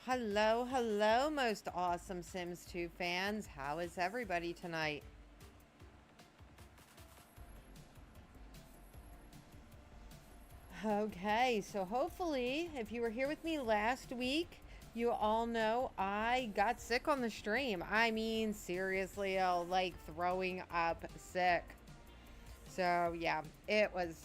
Hello, hello, most awesome Sims 2 fans. How is everybody tonight? Okay, so hopefully, if you were here with me last week, you all know I got sick on the stream. I mean, seriously, like throwing up sick. So yeah, it was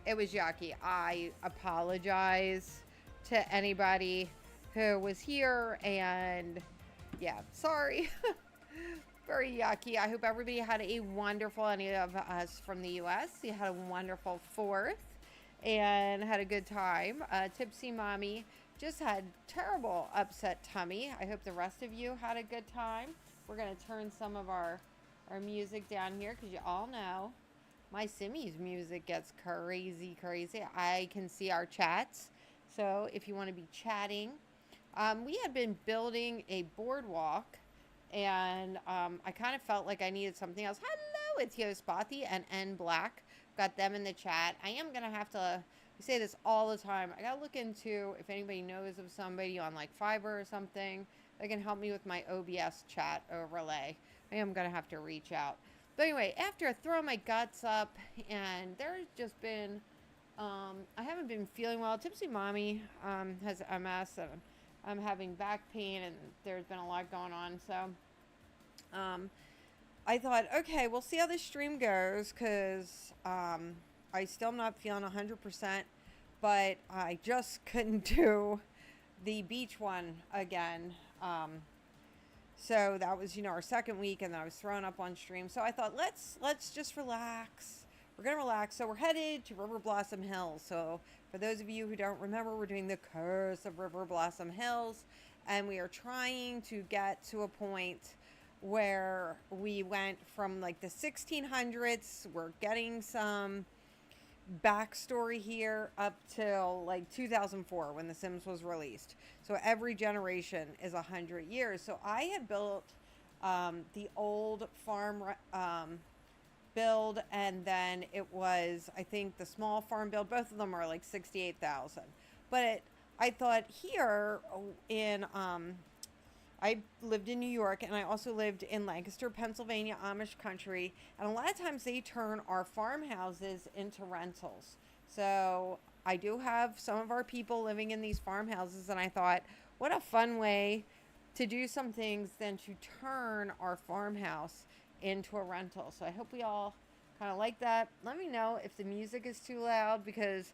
yucky. I apologize to anybody who was here, and yeah, sorry. Very yucky. I hope everybody had a wonderful, any of us from the US, you had a wonderful 4th and had a good time. Tipsy Mommy just had terrible upset tummy. I hope the rest of you had a good time. We're going to turn some of our music down here because you all know my Simmy's music gets crazy. I can see our chats. So if you want to be chatting, we had been building a boardwalk, and I kind of felt like I needed something else. Hello, it's Yospati and N Black. Got them in the chat. I am going to have to, I say this all the time, I got to look into if anybody knows of somebody on like Fiverr or something that can help me with my OBS chat overlay. I am going to have to reach out. But anyway, after I throw my guts up, and there's just been, I haven't been feeling well. Tipsy Mommy has MS, and I'm having back pain, and there's been a lot going on. So I thought, okay, we'll see how this stream goes, because I still am not feeling 100%, but I just couldn't do the beach one again. So that was, our second week, and then I was thrown up on stream. So I thought, let's just relax. We're going to relax. So we're headed to River Blossom Hills. So for those of you who don't remember, we're doing the Curse of River Blossom Hills, and we are trying to get to a point where we went from like the 1600s. We're getting some backstory here up till like 2004 when The Sims was released. So every generation is 100 years. So I had built the old farm build, and then it was, I think, the small farm build. Both of them are like 68,000. But I thought here in I lived in New York, and I also lived in Lancaster, Pennsylvania, Amish country. And a lot of times they turn our farmhouses into rentals. So I do have some of our people living in these farmhouses, and I thought, what a fun way to do some things than to turn our farmhouse into a rental. So I hope we all kind of like that. Let me know if the music is too loud, because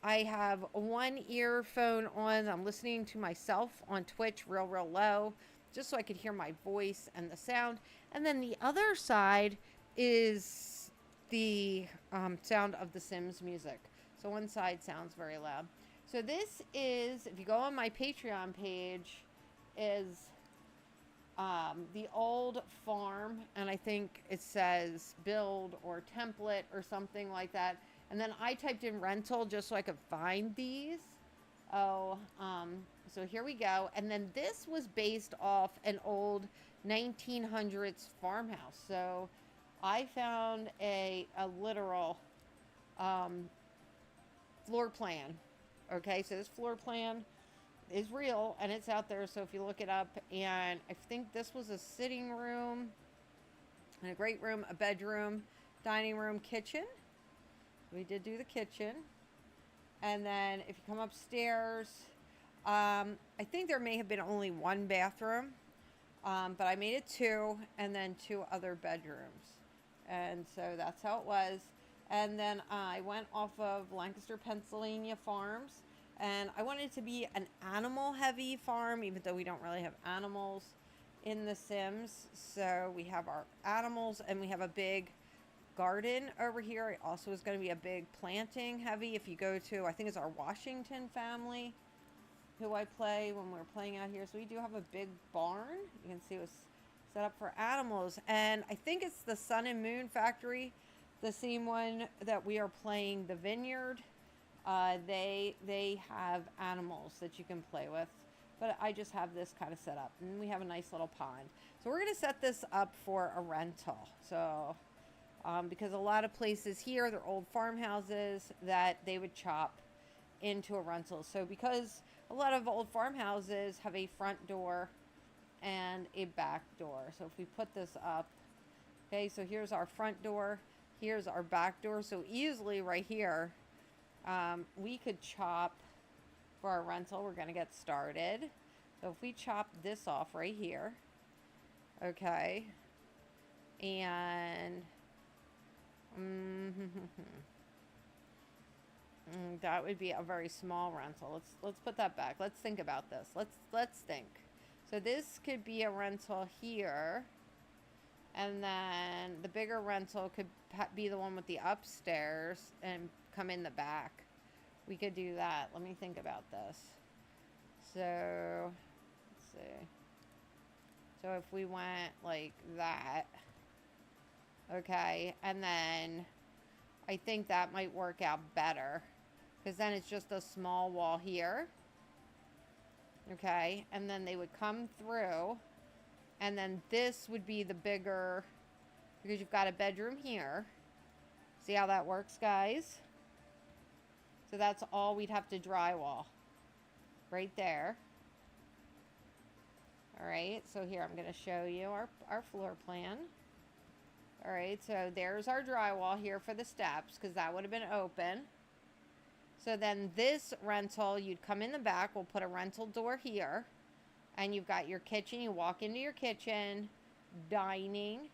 I have one earphone on. I'm listening to myself on Twitch real low, just so I could hear my voice and the sound. And then the other side is the sound of the Sims music. So one side sounds very loud. So this is, if you go on my Patreon page, is the old farm, and I think it says build or template or something like that. And then I typed in rental just so I could find these. So here we go. And then this was based off an old 1900s farmhouse. So I found a literal floor plan. Okay, so this floor plan is real, and it's out there. So if you look it up, and I think this was a sitting room and a great room, a bedroom, dining room, kitchen. We did do the kitchen. And then if you come upstairs, I think there may have been only one bathroom, but I made it 2, and then 2 other bedrooms. And so that's how it was. And then I went off of Lancaster, Pennsylvania farms, and I wanted it to be an animal heavy farm, even though we don't really have animals in The Sims. So we have our animals, and we have a big garden over here. It also is going to be a big planting heavy. If you go to, I think it's our Washington family who I play when we're playing out here. So we do have a big barn. You can see it was set up for animals. And I think it's the Sun and Moon Factory, the same one that we are playing the Vineyard. They have animals that you can play with. But I just have this kind of set up. And we have a nice little pond. So we're going to set this up for a rental. So because a lot of places here, they're old farmhouses that they would chop into a rental. So because a lot of old farmhouses have a front door and a back door. So if we put this up, okay, so here's our front door, here's our back door. So easily right here, we could chop for our rental. We're going to get started. So if we chop this off right here, okay, and that would be a very small rental. Let's put that back. Let's think about this. Let's think. So this could be a rental here, and then the bigger rental could be the one with the upstairs and come in the back. We could do that. Let me think about this. So let's see. So if we went like that, okay, and then I think that might work out better, because then it's just a small wall here, okay, and then they would come through, and then this would be the bigger, because you've got a bedroom here. See how that works, guys? So that's all we'd have to drywall right there. All right, so here I'm going to show you our floor plan. All right, so there's our drywall here for the steps, because that would have been open. So then this rental, you'd come in the back. We'll put a rental door here. And you've got your kitchen. You walk into your kitchen, dining.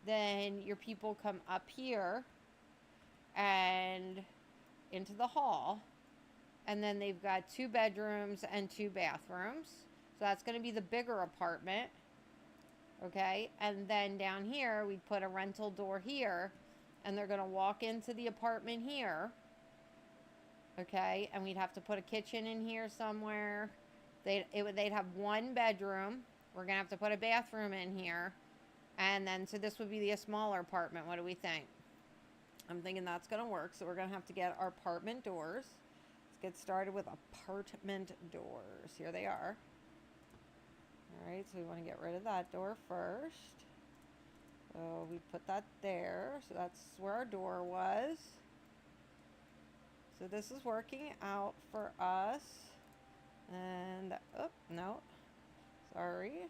Then your people come up here and into the hall. And then they've got 2 bedrooms and 2 bathrooms. So that's going to be the bigger apartment. Okay, and then down here, we'd put a rental door here, and they're going to walk into the apartment here. Okay, and we'd have to put a kitchen in here somewhere. They'd have 1 bedroom. We're going to have to put a bathroom in here. And then, so this would be a smaller apartment. What do we think? I'm thinking that's going to work. So we're going to have to get our apartment doors. Let's get started with apartment doors. Here they are. All right, so we want to get rid of that door first. So we put that there. So that's where our door was. So this is working out for us. And, oh, no. Sorry.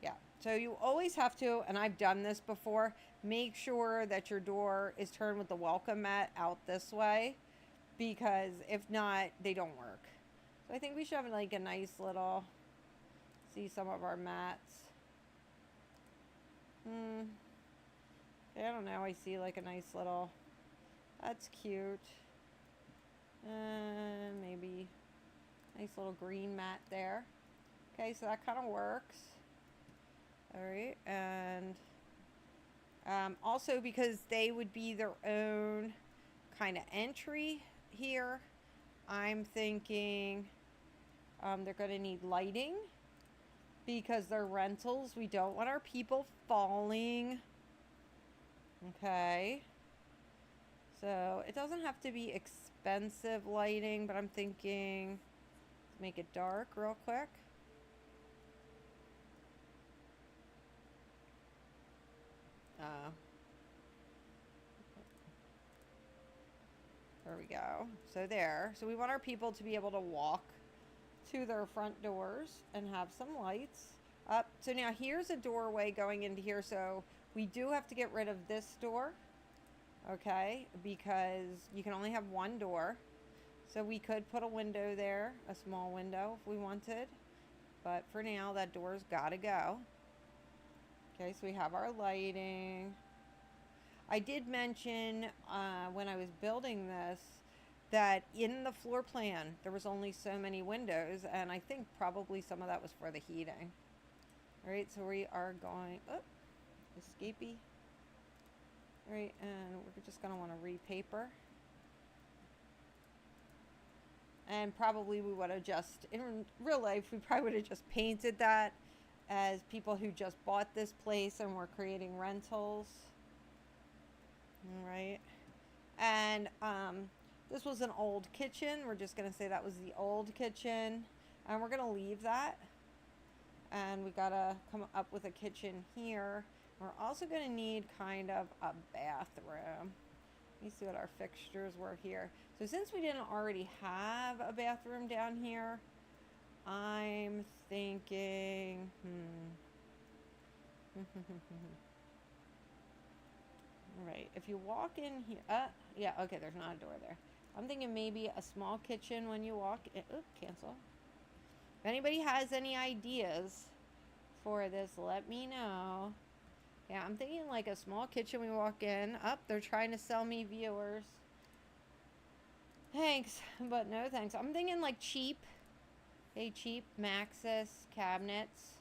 Yeah, so you always have to, and I've done this before, make sure that your door is turned with the welcome mat out this way, because if not, they don't work. So I think we should have like a nice little, see some of our mats. I don't know, I see like a nice little, that's cute. Maybe nice little green mat there. Okay, so that kind of works. All right, and also because they would be their own kind of entry here, I'm thinking they're going to need lighting because they're rentals. We don't want our people falling. Okay, so it doesn't have to be expensive lighting, but I'm thinking let's make it dark real quick. There we go. So there. So we want our people to be able to walk to their front doors and have some lights up. So now here's a doorway going into here. So we do have to get rid of this door. Okay, because you can only have one door. So we could put a window there, a small window if we wanted. But for now, that door's got to go. Okay, so we have our lighting. I did mention when I was building this that in the floor plan, there was only so many windows. And I think probably some of that was for the heating. All right, so we are going, oh, escapee. All right, and we're just going to want to repaper. And probably we would have just, in real life, we probably would have just painted that as people who just bought this place and were creating rentals. All right. And this was an old kitchen. We're just going to say that was the old kitchen. And we're going to leave that. And we got to come up with a kitchen here. We're also going to need kind of a bathroom. Let me see what our fixtures were here. So since we didn't already have a bathroom down here, I'm thinking, All right, if you walk in here, yeah, okay, there's not a door there. I'm thinking maybe a small kitchen when you walk in. Oop, cancel. If anybody has any ideas for this, let me know. Yeah, I'm thinking like a small kitchen we walk in. Up, they're trying to sell me viewers. Thanks, but no thanks. I'm thinking like cheap. Okay, cheap Maxis cabinets.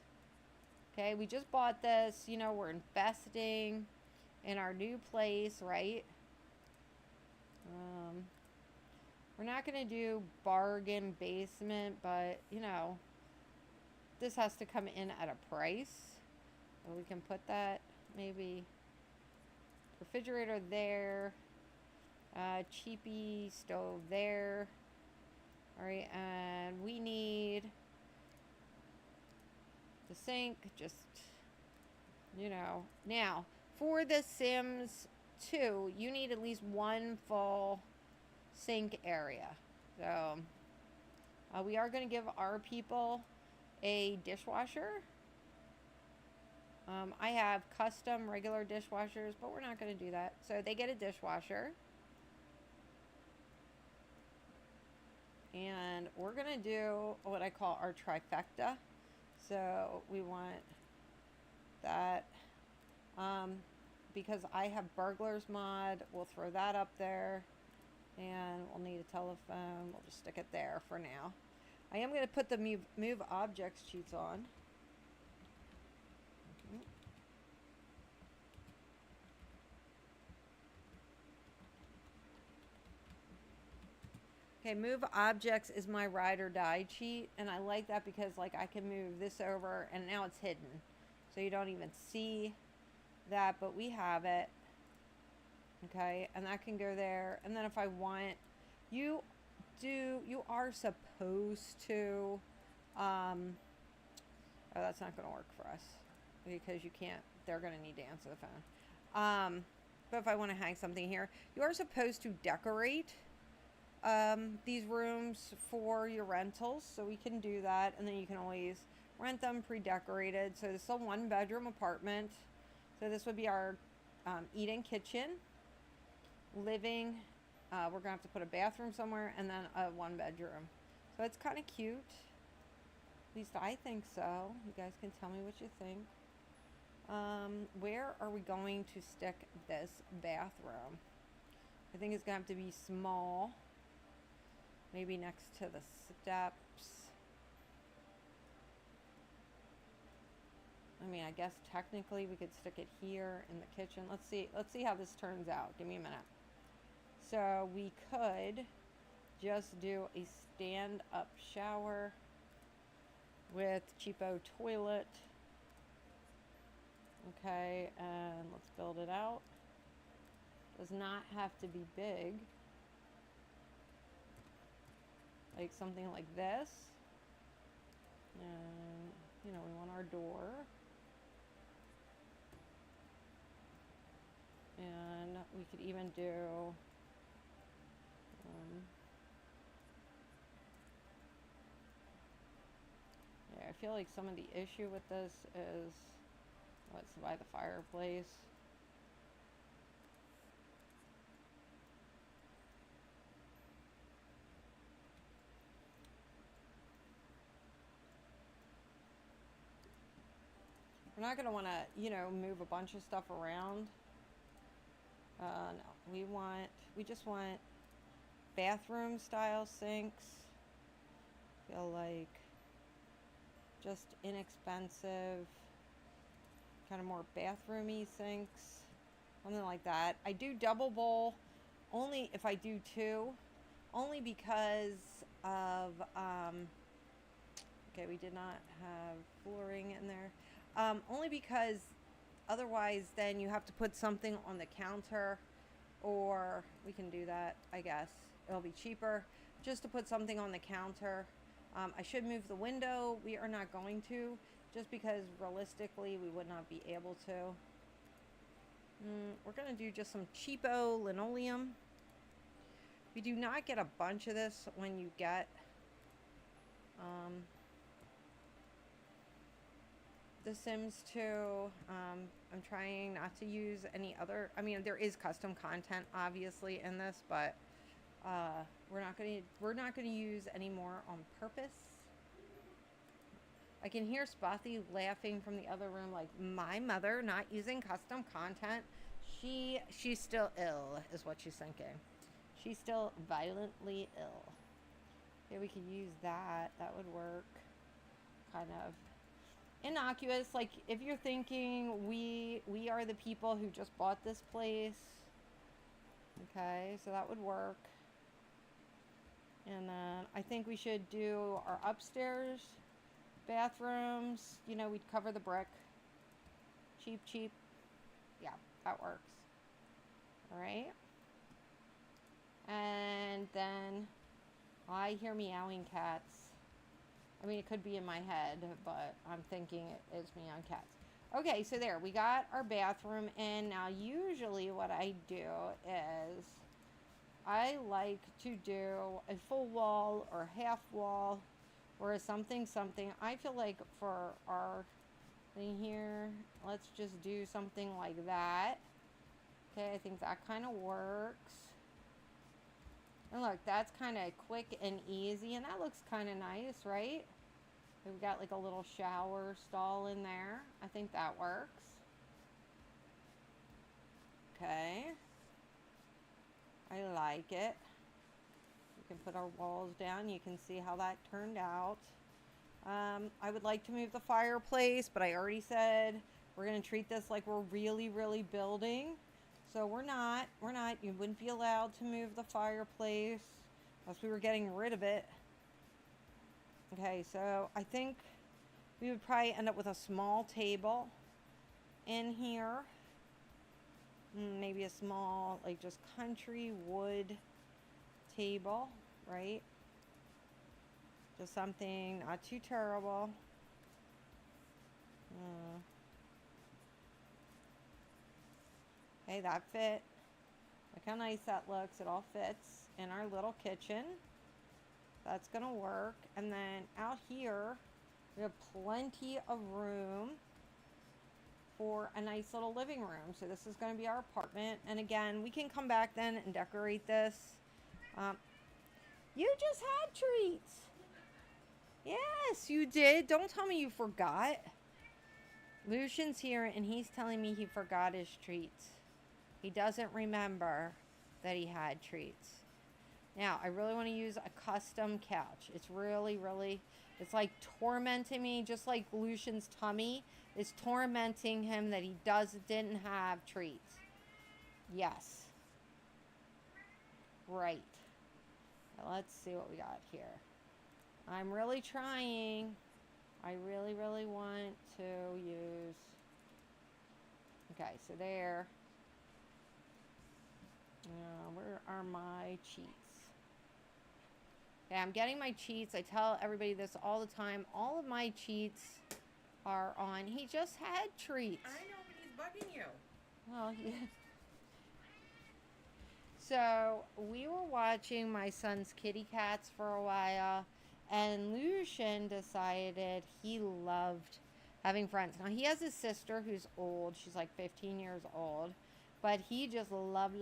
Okay, we just bought this. You know, we're investing in our new place, right? We're not going to do bargain basement, but, you know, this has to come in at a price. So we can put that, maybe, refrigerator there, cheapy stove there. All right, and we need the sink, just, you know. Now, for the Sims 2, you need at least one full sink area. So, we are going to give our people a dishwasher. I have custom regular dishwashers, but we're not going to do that. So, they get a dishwasher. And we're going to do what I call our trifecta. So, we want that. Because I have burglars mod, we'll throw that up there. And we'll need a telephone. We'll just stick it there for now. I am going to put the move objects sheets on. Okay, move objects is my ride or die cheat. And I like that because like I can move this over and now it's hidden. So you don't even see that, but we have it. Okay, and that can go there. And then if I want, you are supposed to, oh, that's not going to work for us because you can't, they're going to need to answer the phone. But if I want to hang something here, you are supposed to decorate these rooms for your rentals. So we can do that. And then you can always rent them pre-decorated. So this is a 1-bedroom apartment. So this would be our eat-in kitchen. Living, we're gonna have to put a bathroom somewhere and then a 1-bedroom. So it's kind of cute. At least I think so. You guys can tell me what you think. Where are we going to stick this bathroom? I think it's gonna have to be small. Maybe next to the steps. I mean, I guess technically we could stick it here in the kitchen. Let's see how this turns out. Give me a minute. So we could just do a stand-up shower with cheapo toilet. Okay, and let's build it out. Does not have to be big. Like something like this. And, you know, we want our door. And we could even do yeah, I feel like some of the issue with this is what's by the fireplace. We're not going to want to, you know, move a bunch of stuff around. No, we just want bathroom style sinks. Feel like just inexpensive, kind of more bathroomy sinks, something like that. I do double bowl only if I do 2, only because of, okay, we did not have flooring in there, only because otherwise then you have to put something on the counter, or we can do that, I guess. It'll be cheaper just to put something on the counter. I should move the window. We are not going to, just because realistically we would not be able to. We're going to do just some cheapo linoleum. You do not get a bunch of this when you get The Sims 2. I'm trying not to use any other. I mean, there is custom content obviously in this, but we're not gonna use any more on purpose. I can hear Spothy laughing from the other room, like, my mother not using custom content. She's still ill, is what she's thinking. She's still violently ill. Yeah, we could use that. That would work. Kind of innocuous. Like, if you're thinking we are the people who just bought this place. Okay, so that would work. And then I think we should do our upstairs bathrooms. You know, we'd cover the brick. Cheap. Yeah, that works. All right. And then I hear meowing cats. I mean, it could be in my head, but I'm thinking it is meowing cats. Okay, so there, we got our bathroom in. Now, usually what I do is I like to do a full wall or half wall or something. I feel like for our thing here, let's just do something like that. Okay, I think that kind of works. And look, that's kind of quick and easy, and that looks kind of nice, right? We've got like a little shower stall in there. I think that works. Okay. I like it. We can put our walls down. You can see how that turned out. I would like to move the fireplace, but I already said we're going to treat this like we're really, really building. So we're not. You wouldn't be allowed to move the fireplace unless we were getting rid of it. Okay, so I think we would probably end up with a small table in here. Maybe a small, like, just country wood table, right? Just something not too terrible. Okay, that fit. Look how nice that looks. It all fits in our little kitchen. That's gonna work. And then out here, we have plenty of room for a nice little living room. So this is gonna be our apartment. And again, we can come back then and decorate this. You just had treats. Yes, you did. Don't tell me you forgot. Lucian's here and he's telling me he forgot his treats. He doesn't remember that he had treats. Now, I really want to use a custom couch. It's really, it's like tormenting me, just like Lucian's tummy is tormenting him that he didn't have treats. Yes. Right. Now, let's see what we got here. I'm really trying. I really, want to use. Okay, so there. Where are my cheats? Okay, I'm getting my cheats. I tell everybody this all the time. All of my cheats are on. He just had treats. I know, but he's bugging you. Well, yeah. So, we were watching my son's kitty cats for a while, and Lucian decided he loved having friends. Now, he has a sister who's old. She's like 15 years old. But he just loved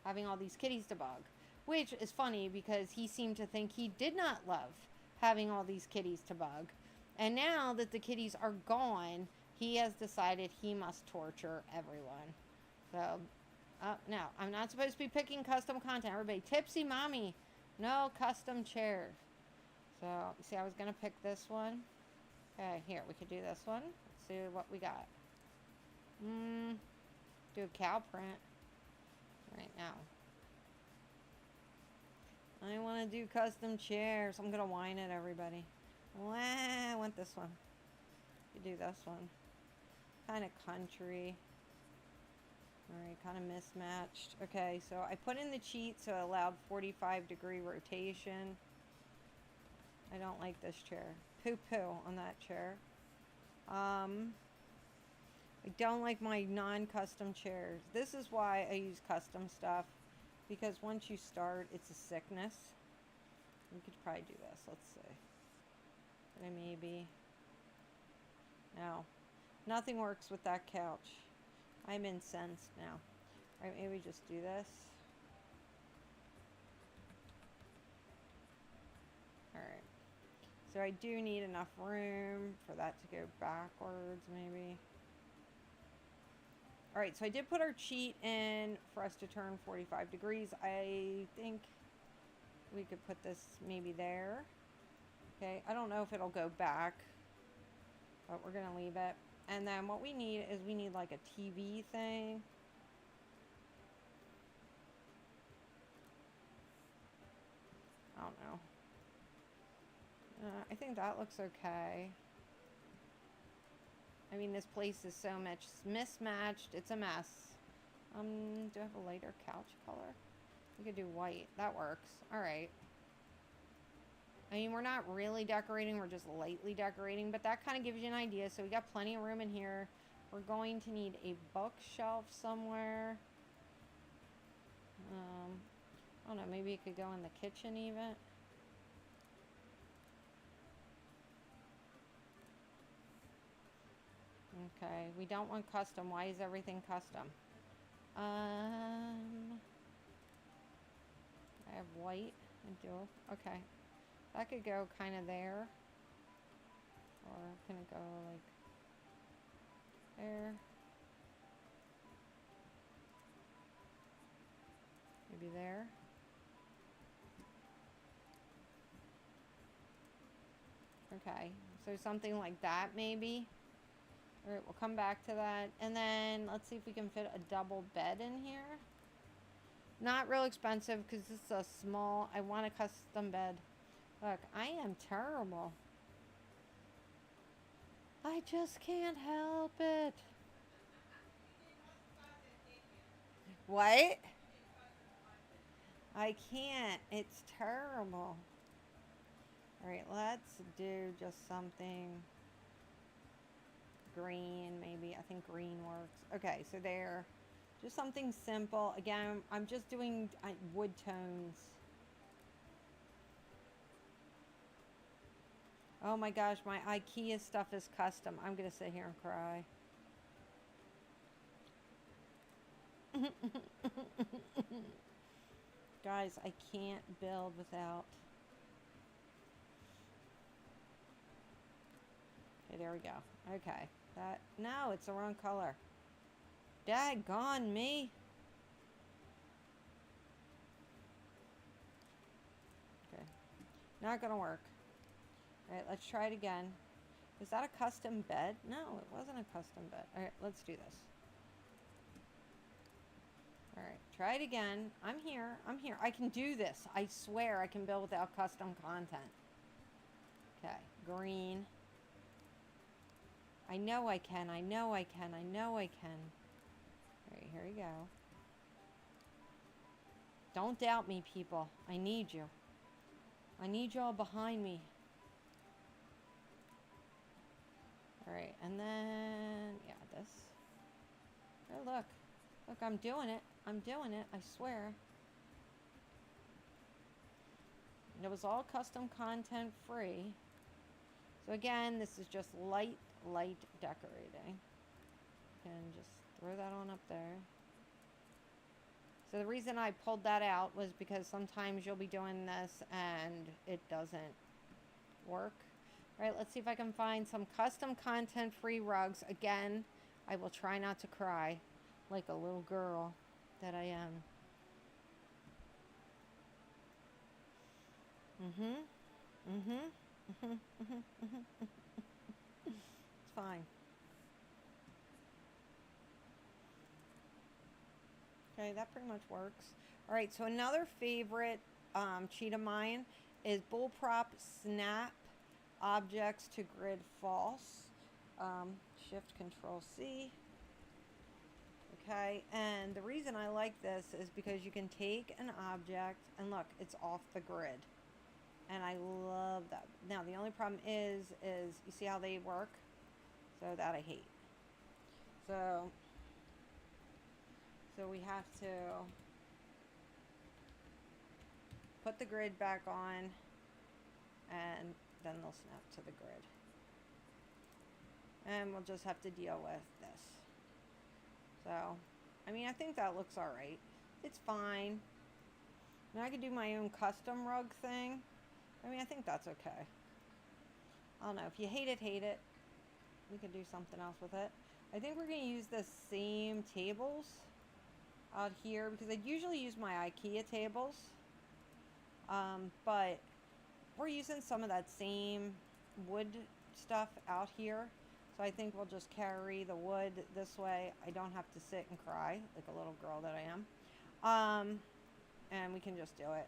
having all these kitties to bug. Which is funny because he seemed to think he did not love having all these kitties to bug. And now that the kitties are gone, he has decided he must torture everyone. So, now, I'm not supposed to be picking custom content. Everybody, Tipsy Mommy, no custom chairs. So, see, I was going to pick this one. Okay, here, we could do this one. Let's see what we got. Do a cow print right now. I want to do custom chairs. I'm going to whine at everybody. Wow, I want this one. You do this one. Kind of country. Alright, kind of mismatched. Okay, so I put in the cheat, so it allowed 45-degree rotation. I don't like this chair. Poo-poo on that chair. I don't like my non-custom chairs. This is why I use custom stuff. because once you start, it's a sickness. We could probably do this. Let's see. Can I maybe... No. Nothing works with that couch. I'm incensed now. Alright, maybe just do this. Alright. So I do need enough room for that to go backwards, maybe. Alright, so I did put our cheat in for us to turn 45 degrees. I think we could put this maybe there. Okay, I don't know if it'll go back, but we're going to leave it. And then what we need is we need like a TV thing. I don't know. I think that looks okay. I mean, this place is so much mismatched. It's a mess. Do I have a lighter couch color? We could do white. That works. All right. I mean, we're not really decorating. We're just lightly decorating. But that kind of gives you an idea. So we got plenty of room in here. We're going to need a bookshelf somewhere. I don't know. Maybe it could go in the kitchen even. Okay, we don't want custom. Why is everything custom? I have white. I do. Okay. That could go kind of there. Or can it go like there? Maybe there. Okay, so something like that maybe. Alright, we'll come back to that. And then let's see if we can fit a double bed in here. Not real expensive because this is a small, I want a custom bed. Look, I am terrible. I just can't help it. What? I can't. It's terrible. Alright, let's do just something green, maybe. I think green works. Okay, so there. Just something simple. Again, I'm just doing wood tones. Oh my gosh, my IKEA stuff is custom. I'm going to sit here and cry. Guys, I can't build without... Okay, there we go. Okay. That... No, it's the wrong color. Daggone me. Okay. Not gonna work. Alright, let's try it again. Is that a custom bed? No, it wasn't a custom bed. Alright, let's do this. Alright, try it again. I'm here. I'm here. I can do this. I swear I can build without custom content. Okay, green. I know I can. I know I can. I know I can. Alright, here we go. Don't doubt me, people. I need you. I need you all behind me. Alright, and then... Yeah, this. Oh, look. Look, I'm doing it. I'm doing it. I swear. And it was all custom content free. So again, this is just light decorating. And just throw that on up there. So the reason I pulled that out was because sometimes you'll be doing this and it doesn't work. All right, let's see if I can find some custom content free rugs. Again, I will try not to cry like a little girl that I am. It's fine. Okay, that pretty much works. All right, so another favorite cheat of mine is bullprop snap objects to grid false. Shift Control C. Okay, and the reason I like this is because you can take an object and look, it's off the grid. And I love that. Now, the only problem is you see how they work? So that I hate. So we have to put the grid back on, and then they'll snap to the grid. And we'll just have to deal with this. So, I mean, I think that looks alright. It's fine. And I could do my own custom rug thing. I mean, I think that's okay. I don't know. If you hate it, hate it. We could do something else with it. I think we're going to use the same tables out here, because I'd usually use my IKEA tables. But we're using some of that same wood stuff out here. So I think we'll just carry the wood this way. I don't have to sit and cry like a little girl that I am. And we can just do it.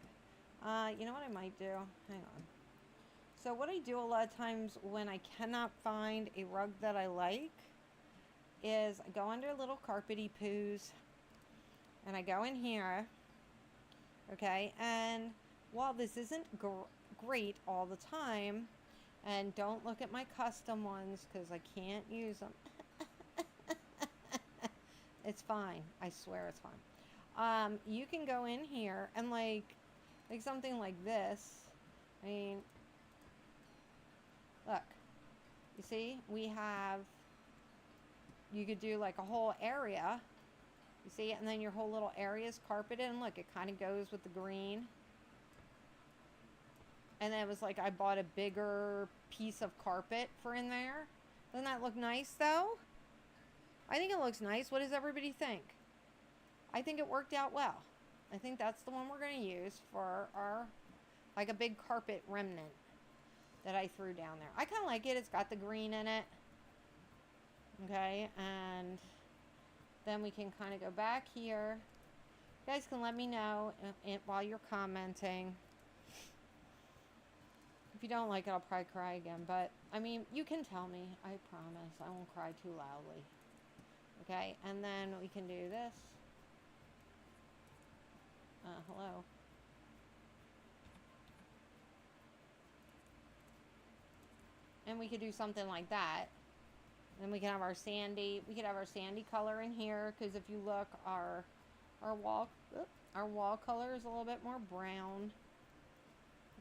You know what I might do? Hang on. So what I do a lot of times when I cannot find a rug that I like is I go under little carpety poos and I go in here. Okay, and while this isn't great all the time, and don't look at my custom ones because I can't use them. It's fine. I swear it's fine. You can go in here and like something like this. I mean, look. You see? We have, you could do like a whole area. You see? And then your whole little area is carpeted. And look, it kind of goes with the green. And then it was like I bought a bigger piece of carpet for in there. Doesn't that look nice though? I think it looks nice. What does everybody think? I think it worked out well. I think that's the one we're going to use for our, like a big carpet remnant that I threw down there. I kind of like it. It's got the green in it. Okay, and then we can kind of go back here. You guys can let me know while you're commenting. If you don't like it, I'll probably cry again. But, I mean, you can tell me. I promise. I won't cry too loudly. Okay, and then we can do this. Hello. And we could do something like that. Then we can have our sandy. We could have our sandy color in here. Because if you look, our wall color is a little bit more brown.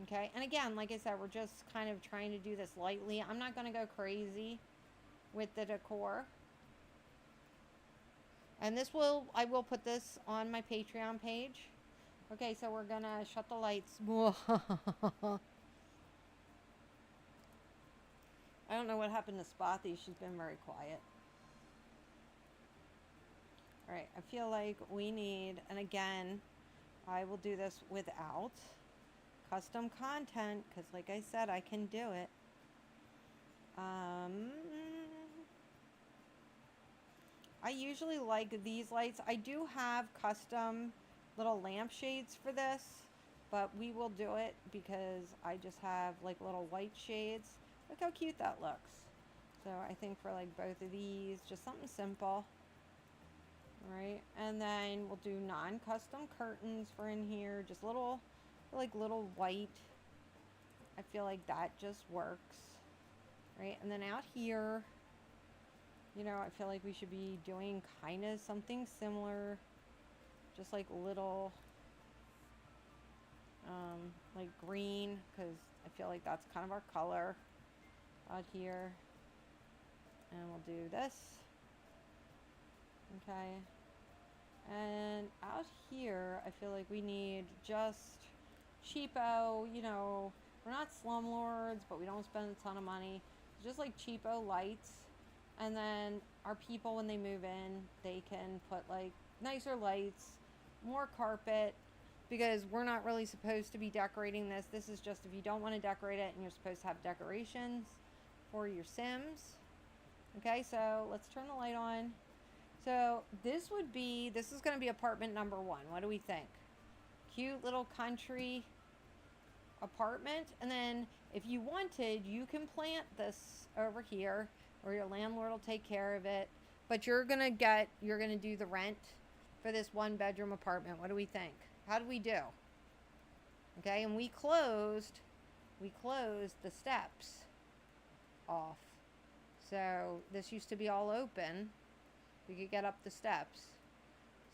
Okay, and again, like I said, we're just kind of trying to do this lightly. I'm not going to go crazy with the decor. And I will put this on my Patreon page. Okay, so we're going to shut the lights. I don't know what happened to Spotty. She's been very quiet. All right, I feel like we need, and again, I will do this without custom content, because like I said, I can do it. I usually like these lights. I do have custom little lampshades for this, but we will do it because I just have like little white shades. Look how cute that looks. So I think for like both of these, just something simple. All right, and then we'll do non-custom curtains for in here, just little white. I feel like that just works, right? And then out here, you know, I feel like we should be doing kind of something similar, just like little like green, because I feel like that's kind of our color out here. And we'll do this. Okay, and out here I feel like we need just cheapo, you know, we're not slumlords, but we don't spend a ton of money. Just like cheapo lights. And then our people, when they move in, they can put like nicer lights, more carpet, because we're not really supposed to be decorating this. This is just if you don't want to decorate it and you're supposed to have decorations for your Sims. Okay, so let's turn the light on. So this is going to be apartment number 1. What do we think? Cute little country apartment. And then if you wanted, you can plant this over here, or your landlord will take care of it. But you're going to do the rent for this 1-bedroom apartment. What do we think? How do we do? Okay, and we closed the steps off. So this used to be all open. We could get up the steps.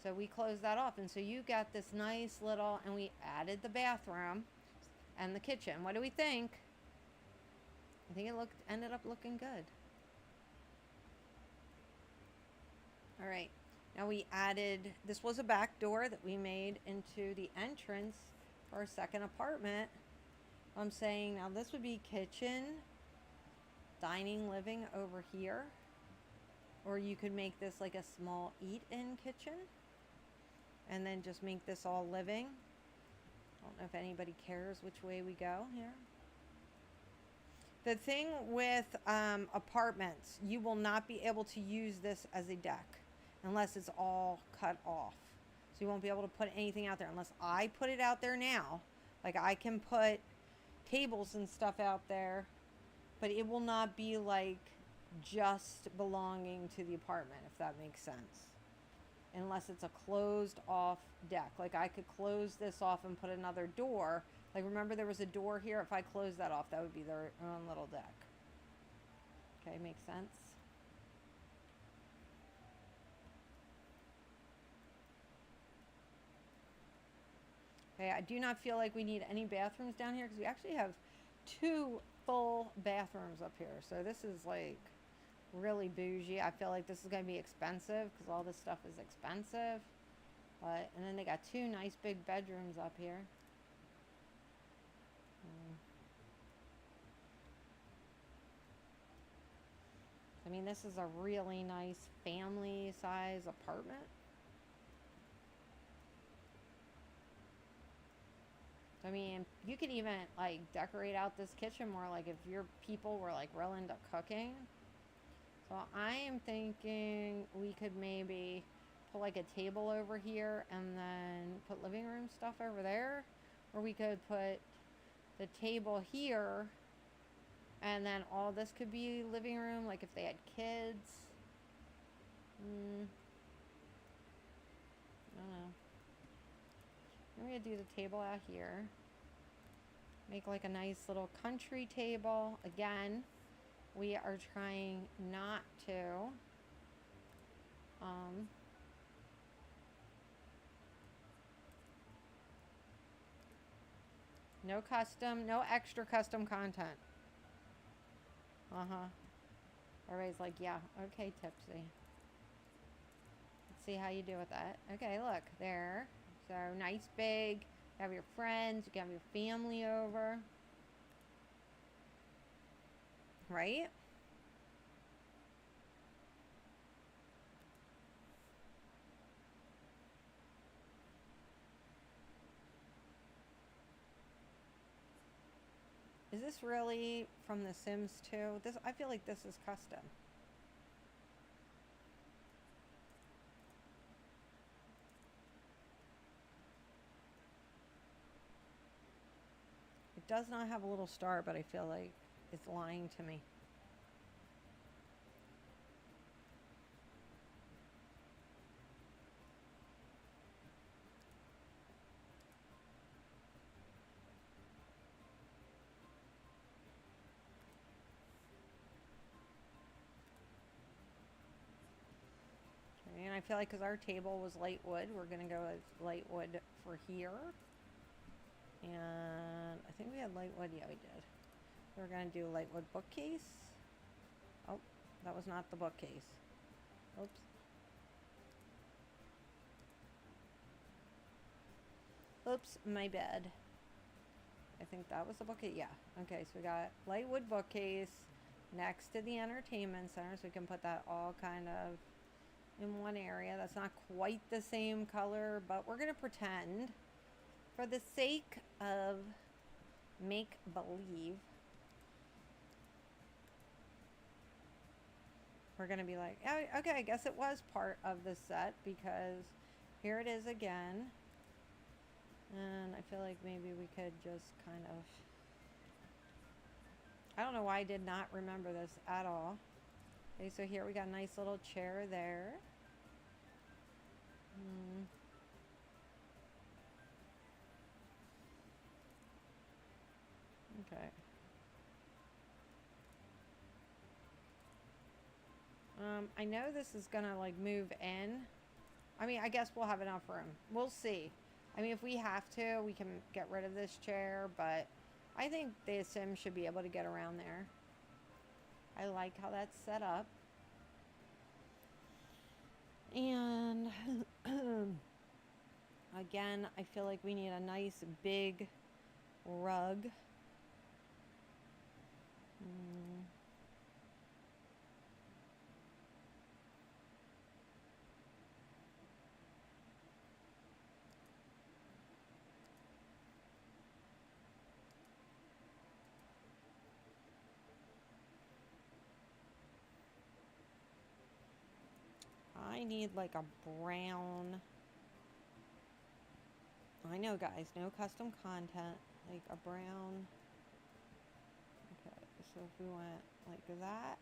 So we closed that off. And so you got this nice little, and we added the bathroom and the kitchen. What do we think? I think it ended up looking good. All right. Now we added, this was a back door that we made into the entrance for our second apartment. I'm saying now this would be kitchen, dining, living over here. Or you could make this like a small eat-in kitchen. And then just make this all living. I don't know if anybody cares which way we go here. The thing with apartments, you will not be able to use this as a deck unless it's all cut off. So you won't be able to put anything out there unless I put it out there now. Like I can put tables and stuff out there, but it will not be like just belonging to the apartment, if that makes sense. Unless it's a closed off deck. Like I could close this off and put another door. Like remember there was a door here. If I close that off, that would be their own little deck. Okay, makes sense? Okay, I do not feel like we need any bathrooms down here because we actually have 2 full bathrooms up here. So this is like really bougie. I feel like this is going to be expensive because all this stuff is expensive. And then they got 2 nice big bedrooms up here. I mean, this is a really nice family size apartment. I mean, you could even like decorate out this kitchen more, like if your people were like real into cooking. So I am thinking we could maybe put like a table over here and then put living room stuff over there. Or we could put the table here and then all this could be living room, like if they had kids. I don't know. I'm going to do the table out here. Make like a nice little country table. Again, we are trying not to no custom, no extra custom content. Everybody's like, yeah, okay, Tipsy. Let's see how you do with that. Okay, look, there. So nice big. You have your friends, you can have your family over. Right? Is this really from The Sims 2? I feel like this is custom. It does not have a little star, but I feel like it's lying to me. And I feel like because our table was light wood, we're going to go with light wood for here. And I think we had light wood. Yeah, we did. We're going to do a light wood bookcase. Oh, that was not the bookcase. Oops. Oops, my bad. I think that was the bookcase. Yeah. Okay, so we got light wood bookcase next to the entertainment center. So we can put that all kind of in one area. That's not quite the same color, but we're going to pretend for the sake of make believe. We're going to be like, oh, okay, I guess it was part of the set because here it is again. And I feel like maybe we could just kind of, I don't know why I did not remember this at all. Okay, so here we got a nice little chair there. Okay. I know this is gonna like move in. I mean, I guess we'll have enough room. We'll see. I mean, if we have to, we can get rid of this chair, but I think the Sims should be able to get around there. I like how that's set up. And again, I feel like we need a nice big rug. I need like a brown. I know, guys, no custom content. Like a brown. Okay, so if we went like that,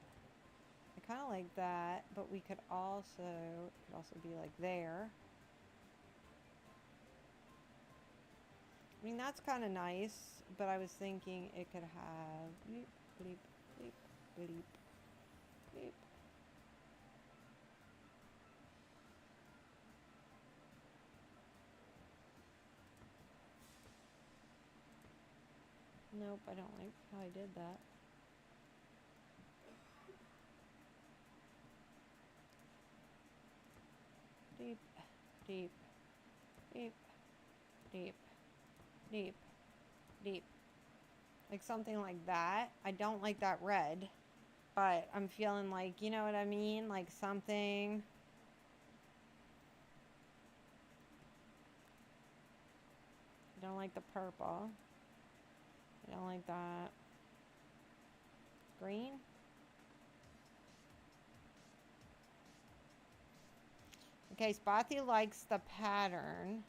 I kind of like that, but we could also, it could also be like there. I mean, that's kind of nice, but I was thinking it could have bleep, bleep, bleep, bleep, bleep. Nope, I don't like how I did that. Deep, deep, deep, deep, deep, deep. Like something like that. I don't like that red, but I'm feeling like, you know what I mean? Like something. I don't like the purple. I don't like that. Green. Okay, Spotty likes the pattern.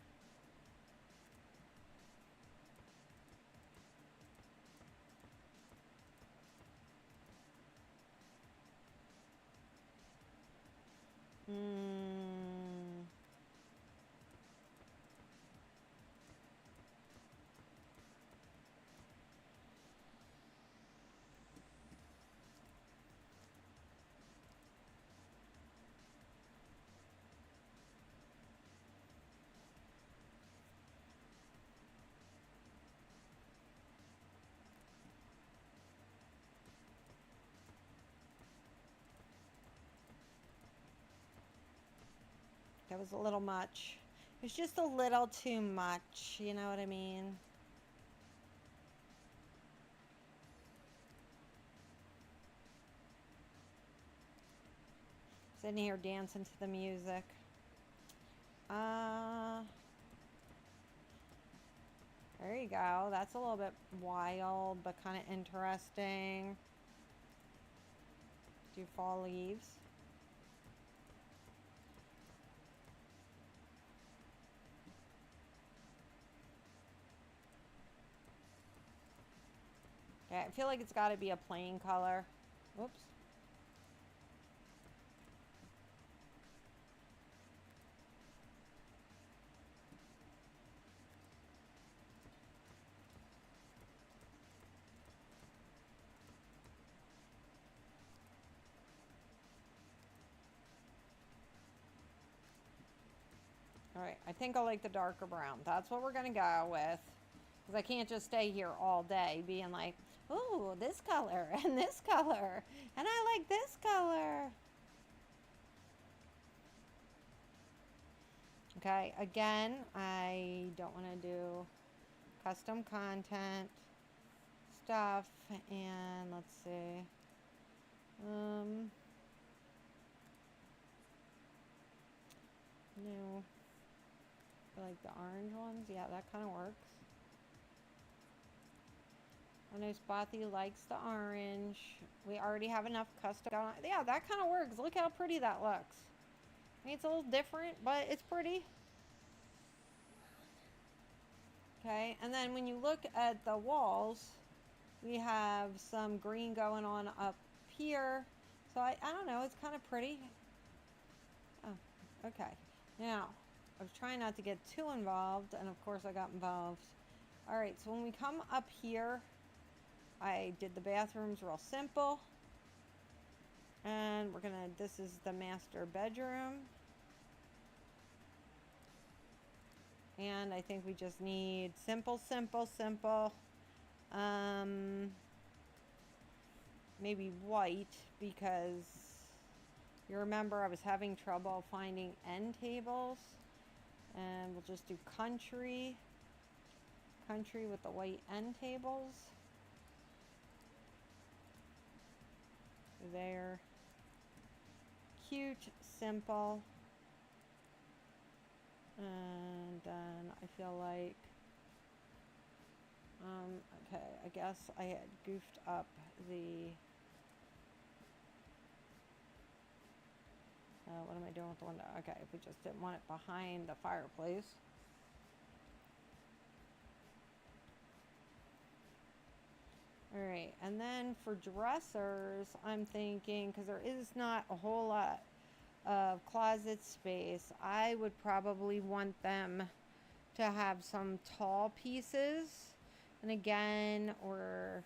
That was a little much. It's just a little too much, you know what I mean? Sitting here dancing to the music. There you go. That's a little bit wild, but kind of interesting. Do fall leaves. Okay, I feel like it's got to be a plain color. Whoops. Alright, I think I like the darker brown. That's what we're going to go with. Because I can't just stay here all day being like, ooh, this color and this color. And I like this color. Okay, again, I don't want to do custom content stuff. And let's see. No. I like the orange ones. Yeah, that kind of works. I know Spotty likes the orange. We already have enough custom. Yeah, that kind of works. Look how pretty that looks. I mean, it's a little different, but it's pretty. Okay, and then when you look at the walls, we have some green going on up here. So I don't know, it's kind of pretty. Oh, okay. Now, I was trying not to get too involved, and of course I got involved. All right, so when we come up here, I did the bathrooms real simple. And we're gonna, this is the master bedroom. And I think we just need simple, simple, simple. Maybe white, because you remember I was having trouble finding end tables. And we'll just do country. Country with the white end tables. There. Cute, simple. And then I feel like, okay, I guess I had goofed up the, what am I doing with the window? Okay, we just didn't want it behind the fireplace. All right, and then for dressers, I'm thinking, because there is not a whole lot of closet space, I would probably want them to have some tall pieces. And again, we're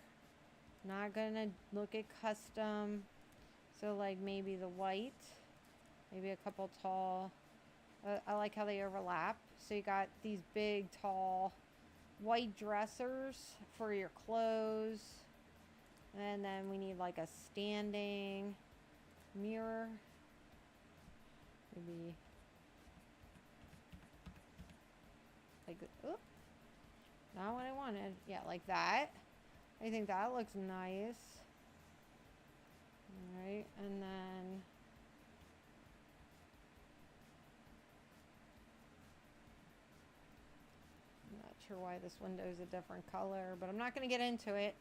not gonna look at custom, so like maybe the white, maybe a couple tall. I like how they overlap, so you got these big tall white dressers for your clothes, and then we need like a standing mirror, maybe like, oh, not what I wanted. Yeah, like that. I think that looks nice. All right, and then I'm not sure why this window is a different color, but I'm not going to get into it.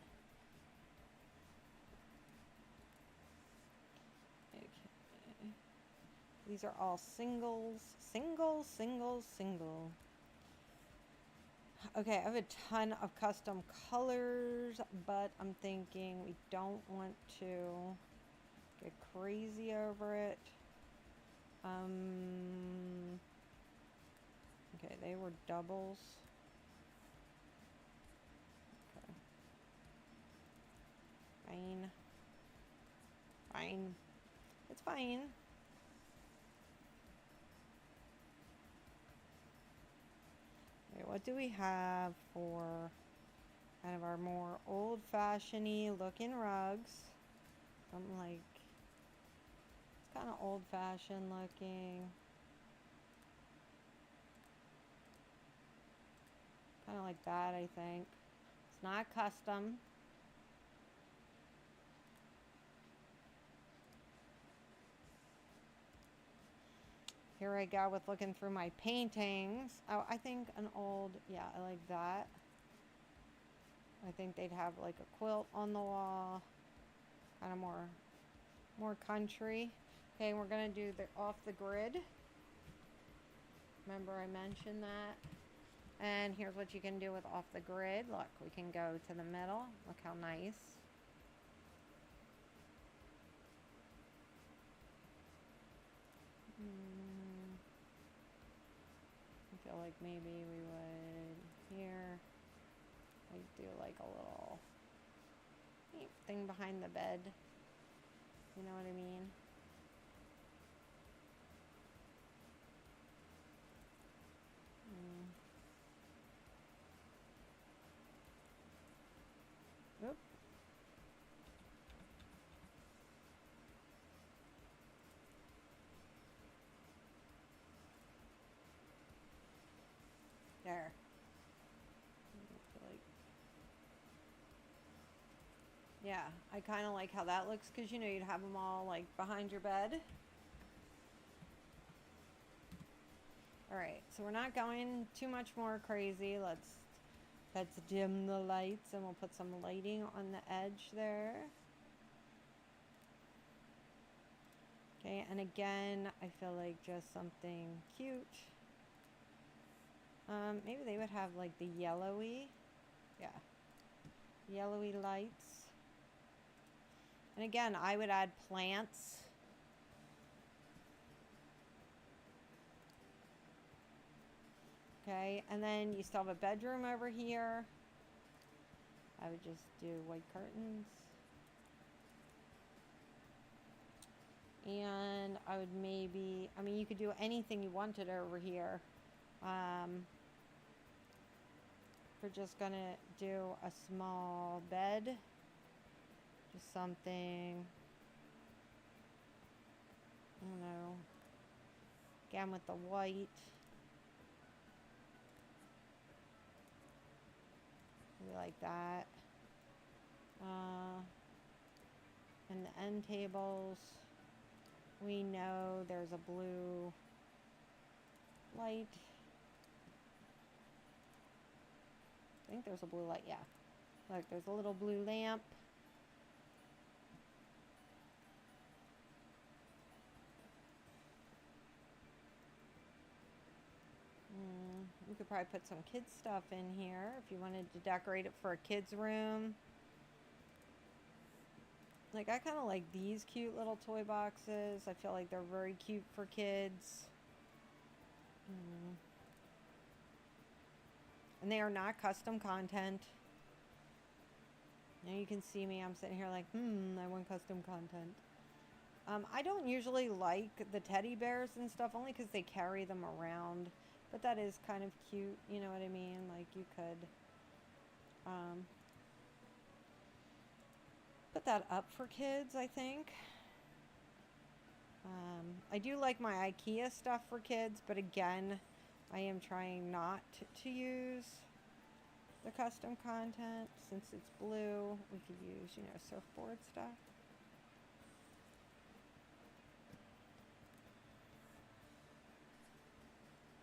Okay. These are all singles, single, single, single. Okay, I have a ton of custom colors, but I'm thinking we don't want to get crazy over it. Okay, they were doubles. Okay. Fine. Fine. It's fine. Okay, what do we have for kind of our more old-fashioned-y looking rugs? Something like, it's kind of old-fashioned looking. Kind of like that, I think. It's not custom. Here I go with looking through my paintings. Oh, I think an old, yeah, I like that. I think they'd have like a quilt on the wall. Kind of more country. Okay, we're gonna do the off the grid. Remember I mentioned that. And here's what you can do with off the grid. Look, we can go to the middle. Look how nice. I feel like maybe we would here. I do like a little thing behind the bed. You know what I mean? Oop. There. Yeah, I kind of like how that looks, because you know you'd have them all like behind your bed. Alright, so we're not going too much more crazy. Let's dim the lights, and we'll put some lighting on the edge there. Okay, and again, I feel like just something cute. Maybe they would have like the yellowy, yeah, yellowy lights. And again, I would add plants. Okay, and then you still have a bedroom over here. I would just do white curtains. And I would maybe, I mean, you could do anything you wanted over here. we're just gonna do a small bed. Just something, I don't know, again with the white. Maybe like that. And the end tables, we know there's a blue light. I think there's a blue light, yeah. Look, there's a little blue lamp. You could probably put some kids stuff in here if you wanted to decorate it for a kid's room. Like, I kind of like these cute little toy boxes. I feel like they're very cute for kids. And they are not custom content. Now you can see me, I'm sitting here like, I want custom content. I don't usually like the teddy bears and stuff, only because they carry them around. But that is kind of cute, you know what I mean? Like, you could put that up for kids, I think. I do like my IKEA stuff for kids, but again, I am trying not to use the custom content. Since it's blue, we could use, you know, surfboard stuff.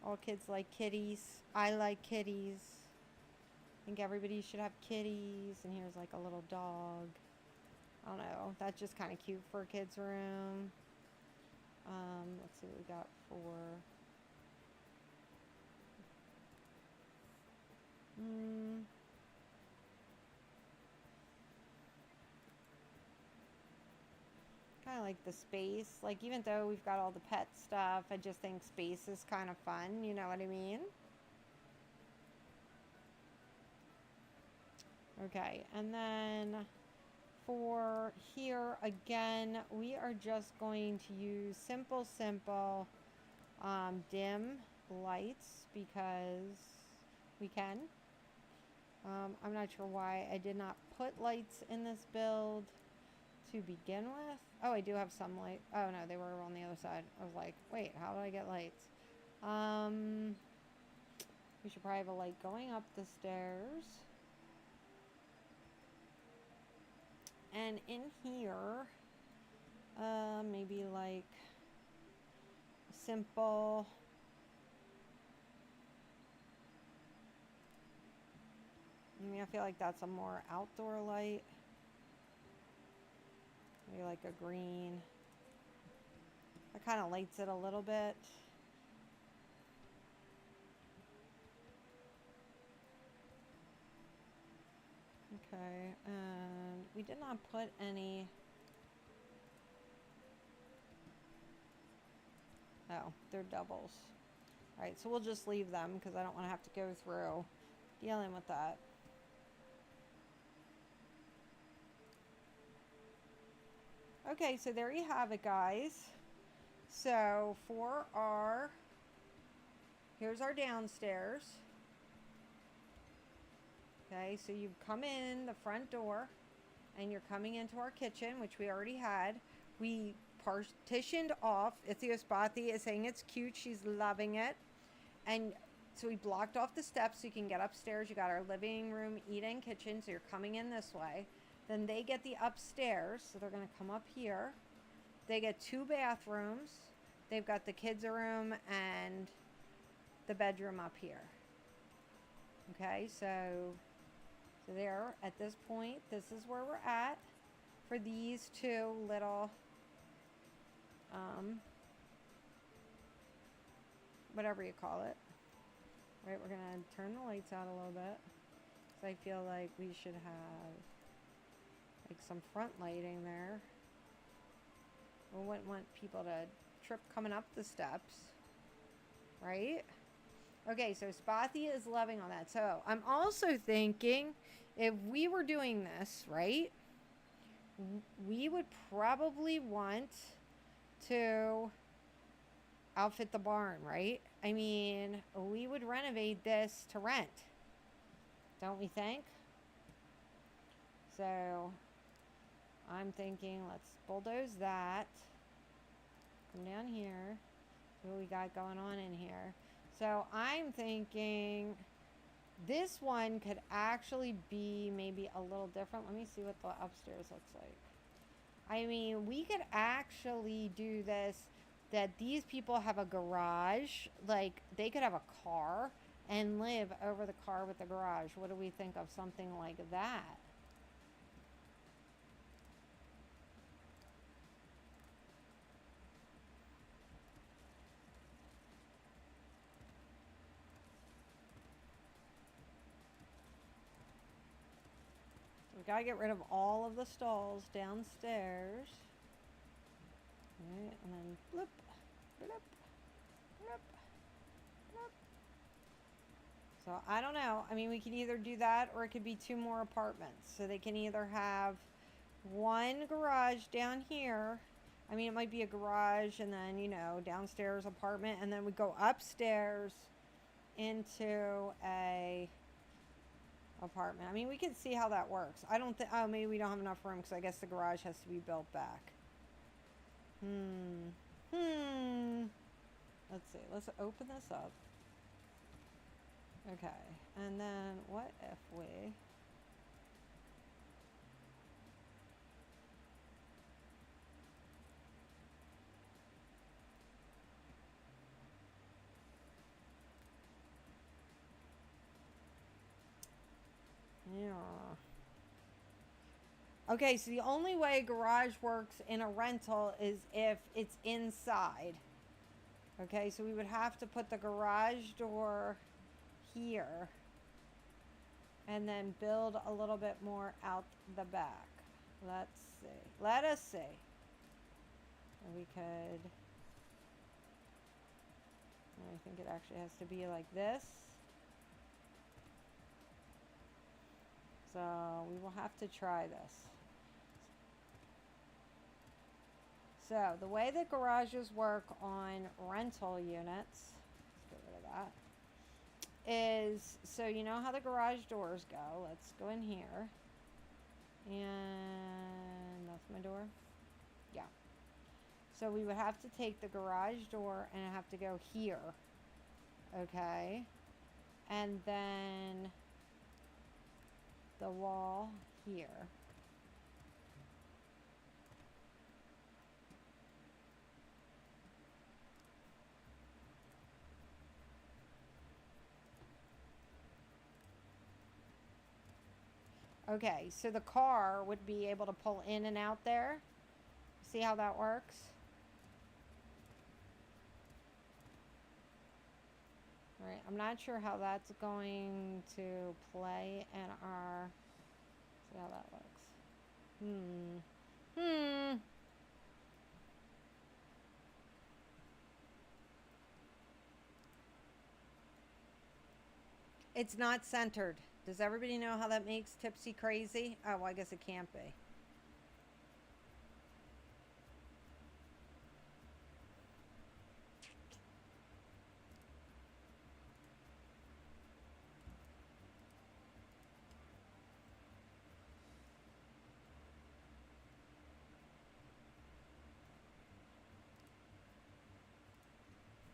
All kids like kitties. I like kitties. I think everybody should have kitties. And here's like a little dog. I don't know. That's just kind of cute for a kid's room. Let's see what we got for... Kind of like the space. Like, even though we've got all the pet stuff, I just think space is kind of fun. You know what I mean? Okay, and then for here, again, we are just going to use simple dim lights because we can. I'm not sure why I did not put lights in this build to begin with. Oh, I do have some light. Oh no, they were on the other side. I was like, wait, how do I get lights? We should probably have a light going up the stairs. And in here, maybe like simple. I mean, I feel like that's a more outdoor light. Maybe like a green. That kind of lights it a little bit. Okay, and we did not put any... Oh, they're doubles. Alright, so we'll just leave them because I don't want to have to go through dealing with that. Okay, so there you have it, guys. So for our... Here's our downstairs. Okay, so you come in the front door and you're coming into our kitchen, which we already had. We partitioned off. Ethiospathy is saying it's cute. She's loving it. And so we blocked off the steps so you can get upstairs. You got our living room, eat-in kitchen, so you're coming in this way. Then they get the upstairs, so they're going to come up here. They get 2 bathrooms. They've got the kids' room and the bedroom up here. Okay, so there, at this point, this is where we're at for these 2 little, whatever you call it. Right, we're going to turn the lights out a little bit. So I feel like we should have like some front lighting there. We wouldn't want people to trip coming up the steps, right? Okay, so Spathi is loving all that. So I'm also thinking if we were doing this, right, we would probably want to outfit the barn, right? I mean, we would renovate this to rent. Don't we think? So I'm thinking let's bulldoze that. Come down here. See what we got going on in here. So I'm thinking this one could actually be maybe a little different. Let me see what the upstairs looks like. I mean, we could actually do this, that these people have a garage. Like, they could have a car and live over the car with the garage. What do we think of something like that? We gotta get rid of all of the stalls downstairs. Right, and then bloop, bloop, bloop, bloop. So I don't know. I mean, we could either do that or it could be 2 more apartments. So they can either have one garage down here. I mean, it might be a garage and then, you know, downstairs apartment. And then we go upstairs into a apartment. I mean, we can see how that works. I don't think, oh, maybe we don't have enough room because I guess the garage has to be built back. Let's see. Let's open this up. Okay. And then what if we... Yeah. Okay, so the only way garage works in a rental is if it's inside. Okay, so we would have to put the garage door here and then build a little bit more out the back. Let's see. Let us see. We could... I think it actually has to be like this. So we will have to try this. So the way that garages work on rental units, let's get rid of that, is, so you know how the garage doors go. Let's go in here. And that's my door. Yeah. So we would have to take the garage door and have to go here. Okay. And then the wall here. Okay, so the car would be able to pull in and out there. See how that works? All right, I'm not sure how that's going to play in our... See how that looks. It's not centered. Does everybody know how that makes Tipsy crazy? Oh, well, I guess it can't be.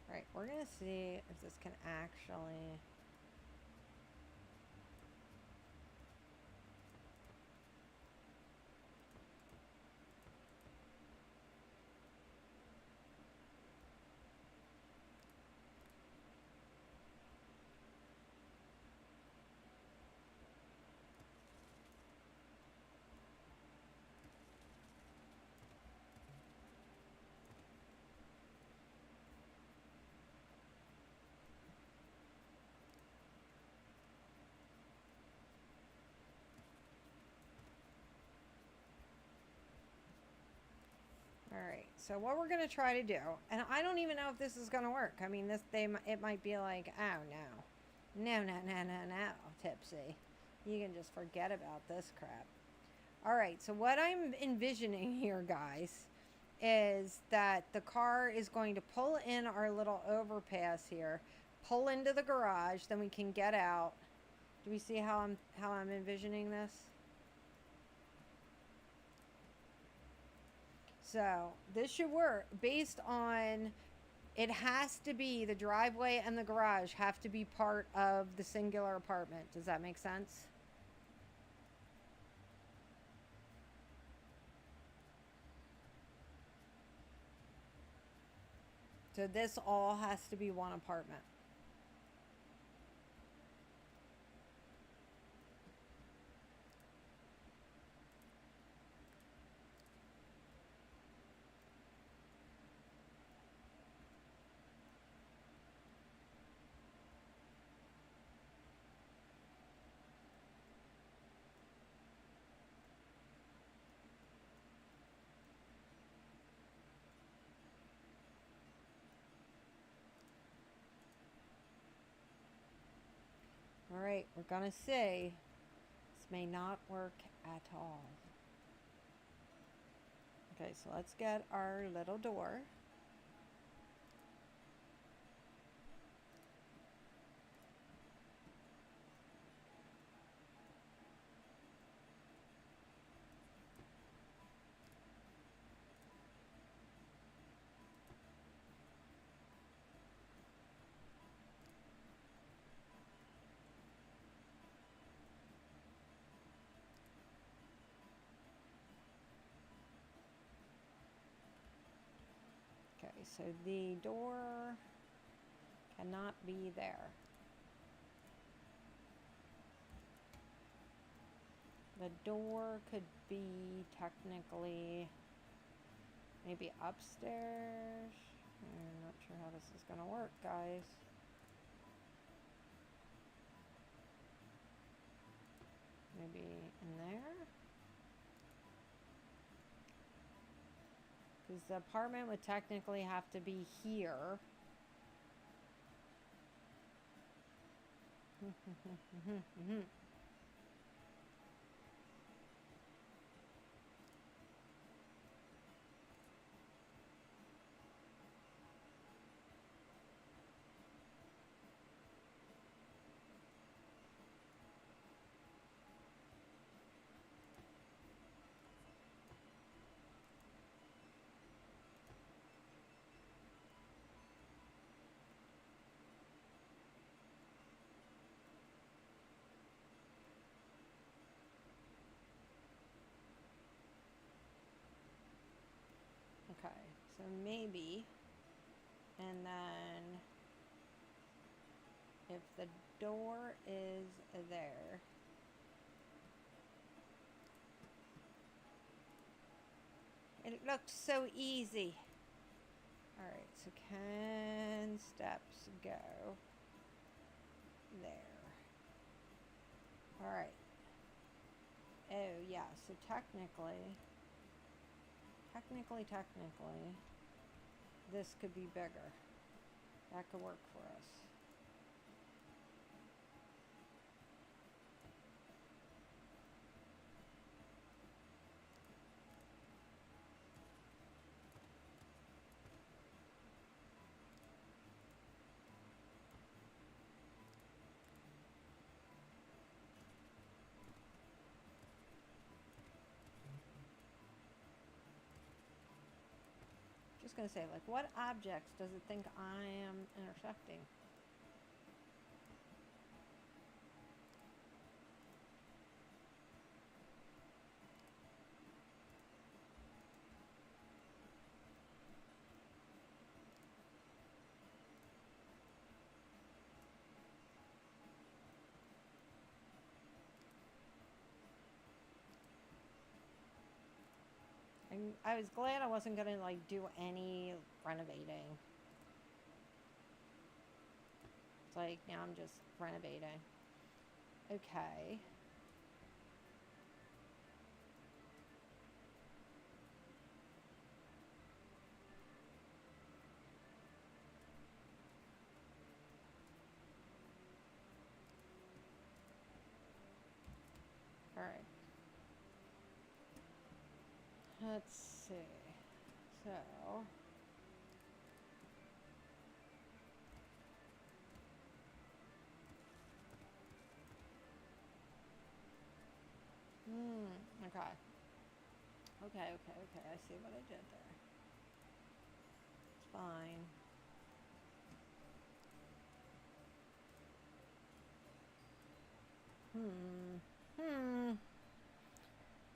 All right, we're going to see if this can actually... Alright, so what we're going to try to do, and I don't even know if this is going to work. I mean, it might be like, oh, no, Tipsy. You can just forget about this crap. Alright, so what I'm envisioning here, guys, is that the car is going to pull in our little overpass here, pull into the garage, then we can get out, Do we see how I'm envisioning this? So this should work based on, it has to be, the driveway and the garage have to be part of the singular apartment. Does that make sense? So this all has to be one apartment. All right, we're gonna see. This may not work at all. Okay, so let's get our little door. Okay, so the door cannot be there. The door could be technically maybe upstairs. I'm not sure how this is going to work, guys. Maybe in there? Because the apartment would technically have to be here. Okay, so maybe, and then if the door is there, it looks so easy. All right, so can steps go there? All right. Oh yeah, so technically, this could be bigger. That could work for us. Just gonna say, like, what objects does it think I am intersecting? I was glad I wasn't gonna like do any renovating. It's like now I'm just renovating. Okay. All right. Let's see. So Okay, I see what I did there. It's fine.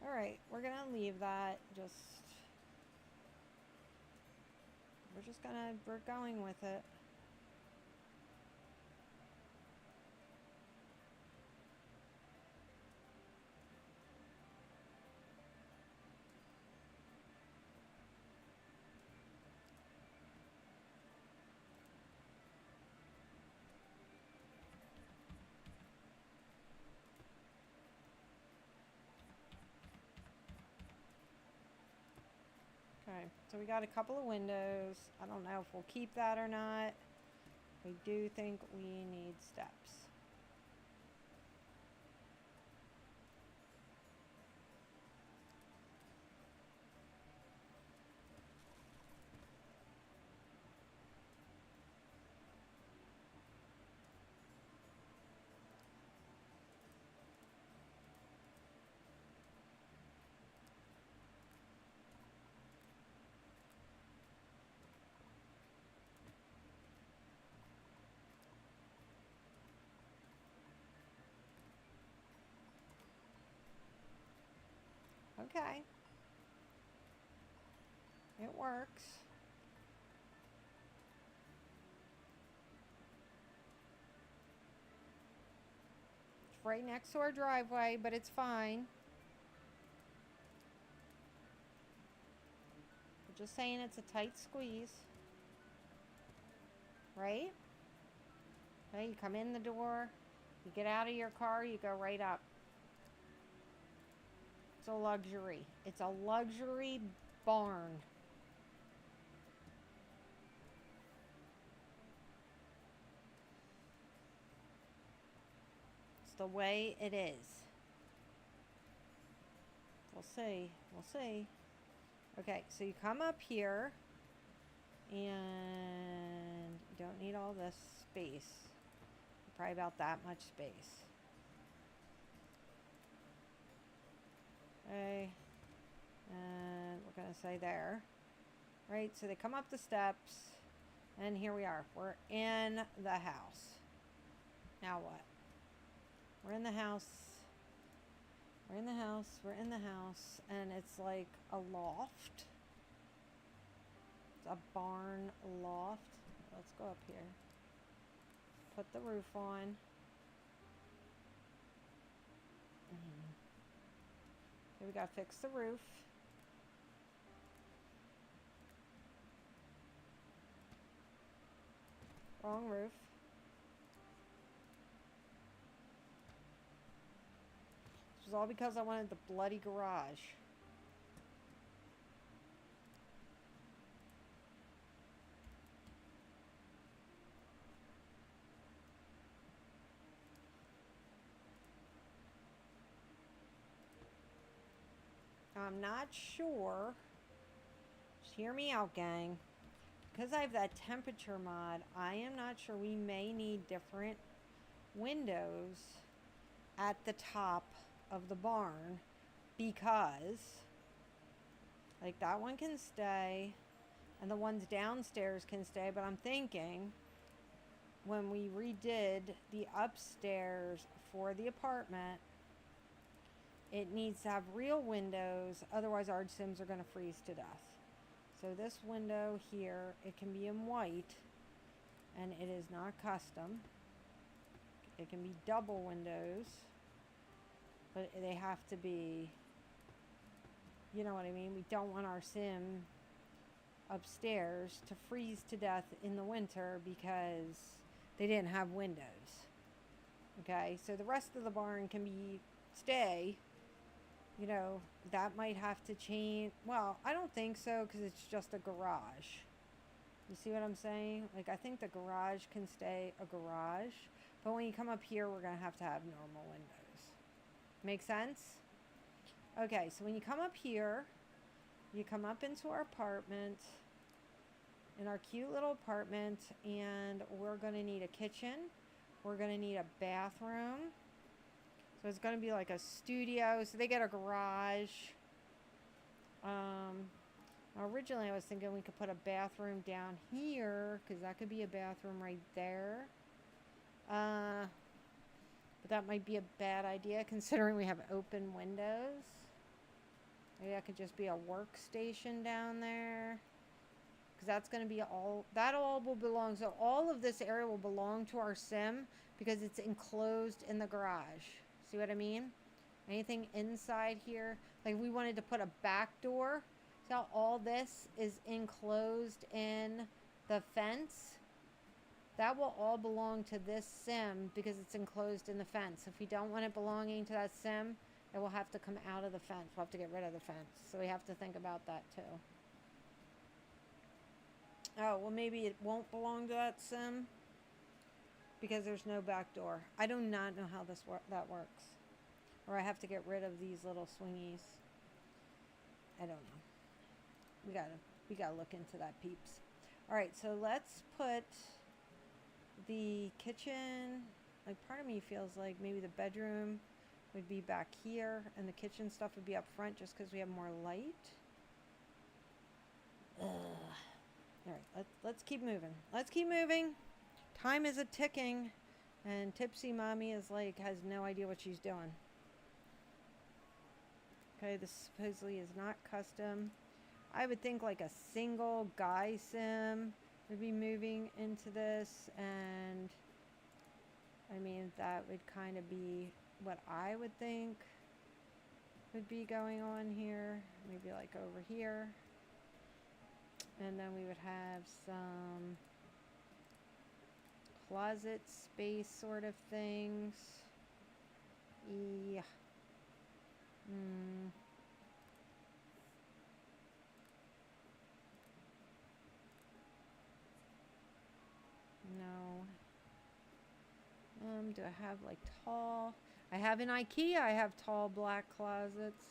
Alright, we're gonna leave that. We're going with it. Okay, so we got a couple of windows. I don't know if we'll keep that or not. We do think we need steps. Okay. It works. It's right next to our driveway, but it's fine. We're just saying it's a tight squeeze. Right? Okay, you come in the door, you get out of your car, you go right up. It's a luxury. It's a luxury barn. It's the way it is. We'll see. We'll see. Okay, so you come up here and you don't need all this space. Probably about that much space. Okay, and we're gonna say there. Right, so they come up the steps and here we are. We're in the house. Now what? We're in the house. We're in the house. We're in the house. And it's like a loft. It's a barn loft. Let's go up here. Put the roof on. Okay, we gotta fix the roof. Wrong roof. This was all because I wanted the bloody garage. I'm not sure. Just hear me out, gang. Because I have that temperature mod, I am not sure. We may need different windows at the top of the barn because like that one can stay and the ones downstairs can stay, but I'm thinking when we redid the upstairs for the apartment, it needs to have real windows, otherwise our Sims are going to freeze to death. So this window here, it can be in white, and it is not custom. It can be double windows, but they have to be, you know what I mean? We don't want our Sim upstairs to freeze to death in the winter because they didn't have windows. Okay, so the rest of the barn can stay. You know, that might have to change. Well, I don't think so because it's just a garage. You see what I'm saying? Like, I think the garage can stay a garage. But when you come up here, we're going to have normal windows. Make sense? Okay, so when you come up here, you come up into our apartment, in our cute little apartment, and we're going to need a kitchen. We're going to need a bathroom. So it's going to be like a studio. So they get a garage. Originally I was thinking we could put a bathroom down here, because that could be a bathroom right there. But that might be a bad idea considering we have open windows. Maybe that could just be a workstation down there. Because that's going to be all, that all will belong, so all of this area will belong to our sim because it's enclosed in the garage. See what I mean? Anything inside here, like we wanted to put a back door. See how all this is enclosed in the fence? That will all belong to this sim because it's enclosed in the fence. If we don't want it belonging to that sim, it will have to come out of the fence. We'll have to get rid of the fence. So we have to think about that too. Oh, well maybe it won't belong to that sim because there's no back door. I do not know how that works. Or I have to get rid of these little swingies. I don't know. We gotta look into that, peeps. Alright, so let's put the kitchen, like part of me feels like maybe the bedroom would be back here and the kitchen stuff would be up front just because we have more light. Ugh. All right, let's keep moving. Let's keep moving. Time is a ticking, and Tipsy Mommy is like has no idea what she's doing. Okay, this supposedly is not custom. I would think like a single guy sim would be moving into this, and I mean that would kind of be what I would think would be going on here. Maybe like over here. And then we would have some closet space sort of things. Yeah. No. Do I have like tall? I have in IKEA, I have tall black closets.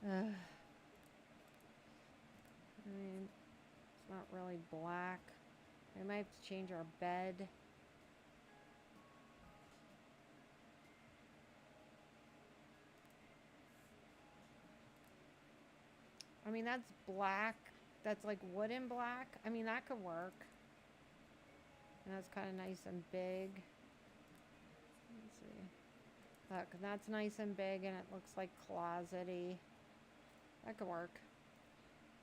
I mean, it's not really black. We might have to change our bed. I mean, that's black. That's like wooden black. I mean, that could work. And that's kind of nice and big. Let's see. Look, that's nice and big and it looks like closet-y. That could work.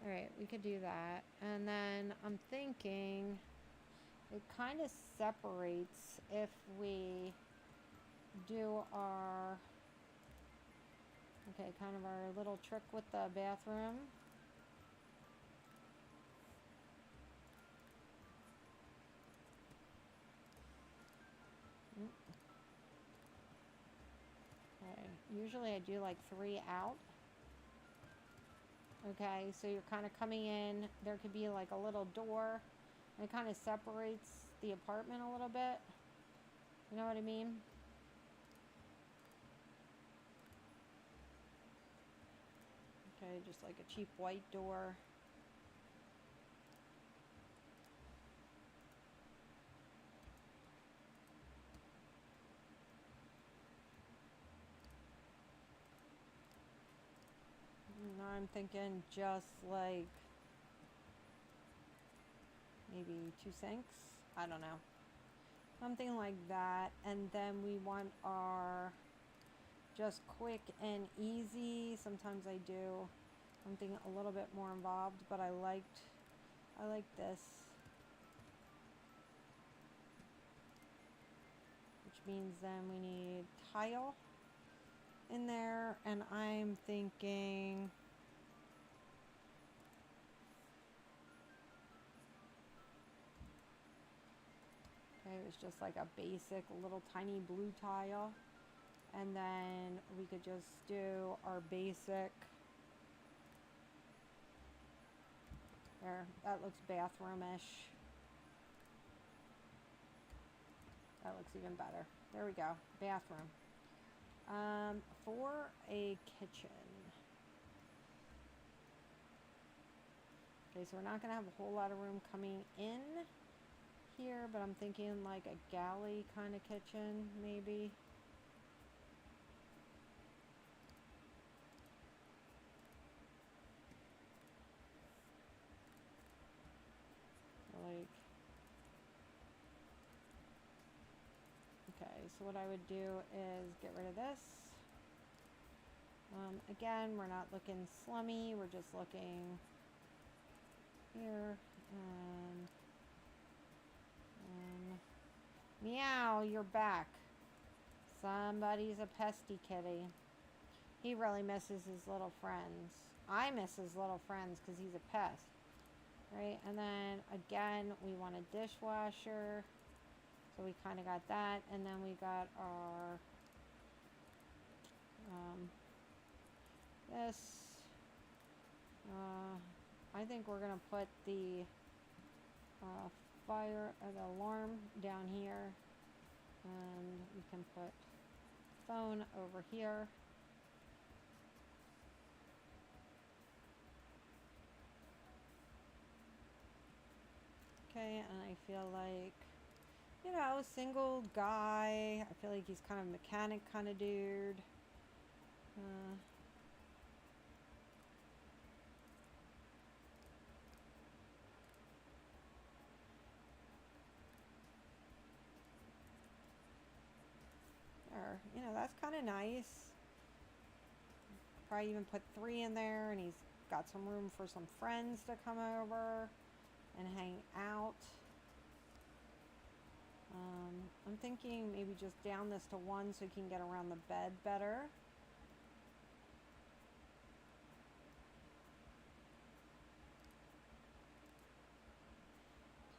Alright, we could do that. And then I'm thinking it kind of separates if we do our, okay, kind of our little trick with the bathroom. Okay, usually I do like 3 out. Okay, so you're kind of coming in, there could be like a little door, and it kind of separates the apartment a little bit. You know what I mean? Okay, just like a cheap white door. Now I'm thinking just like maybe 2 sinks. I don't know. Something like that. And then we want our just quick and easy. Sometimes I do something a little bit more involved, but I like this. Which means then we need tile in there, and I'm thinking okay, it was just like a basic little tiny blue tile, and then we could just do our basic there. That looks bathroomish. That looks even better. There we go, bathroom. For a kitchen. Okay, so we're not going to have a whole lot of room coming in here, but I'm thinking like a galley kind of kitchen, maybe. So what I would do is get rid of this. Again, we're not looking slummy. We're just looking here. Meow, you're back. Somebody's a pesty kitty. He really misses his little friends. I miss his little friends because he's a pest. Right? And then again, we want a dishwasher. So we kind of got that. And then we got our this. I think we're going to put the fire the alarm down here. And we can put phone over here. Okay, and I feel like, you know, single guy. I feel like he's kind of a mechanic kind of dude. Or, you know, that's kind of nice. Probably even put 3 in there, and he's got some room for some friends to come over and hang out. I'm thinking maybe just down this to 1 so he can get around the bed better.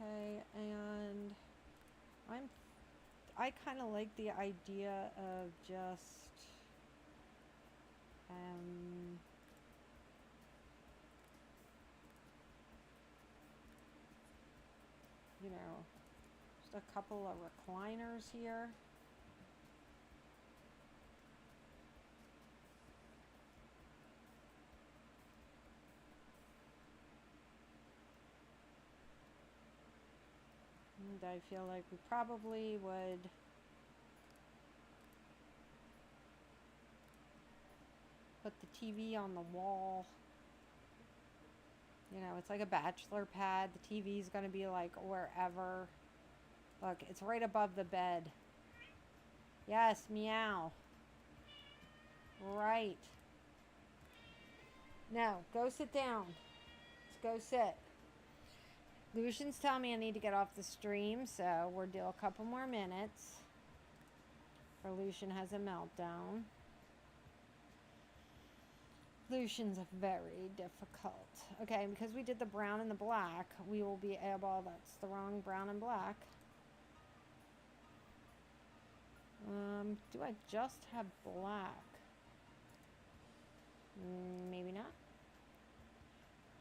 Okay, and I kind of like the idea of just you know, just a couple of recliners here. And I feel like we probably would put the TV on the wall. You know, it's like a bachelor pad. The TV's going to be like wherever. Look, it's right above the bed. Yes, meow. Right. Now, go sit down. Let's go sit. Lucian's telling me I need to get off the stream, so we'll do a couple more minutes. Or Lucian has a meltdown. Lucian's very difficult. Okay, because we did the brown and the black, we will be able, that's the wrong brown and black. Do I just have black? Maybe not.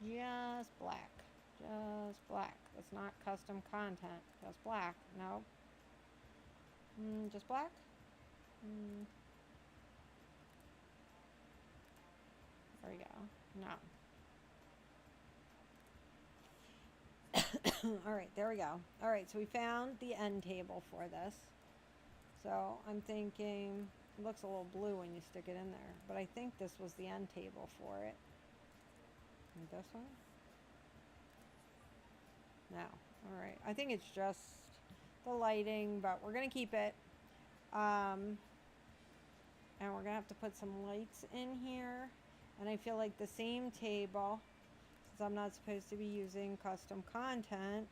Just black. Just black. That's not custom content. Just black. No. Just black? There we go. No. Alright, there we go. Alright, so we found the end table for this. So I'm thinking, it looks a little blue when you stick it in there, but I think this was the end table for it. And this one? No. Alright, I think it's just the lighting, but we're going to keep it. And we're going to have to put some lights in here. And I feel like the same table, since I'm not supposed to be using custom content,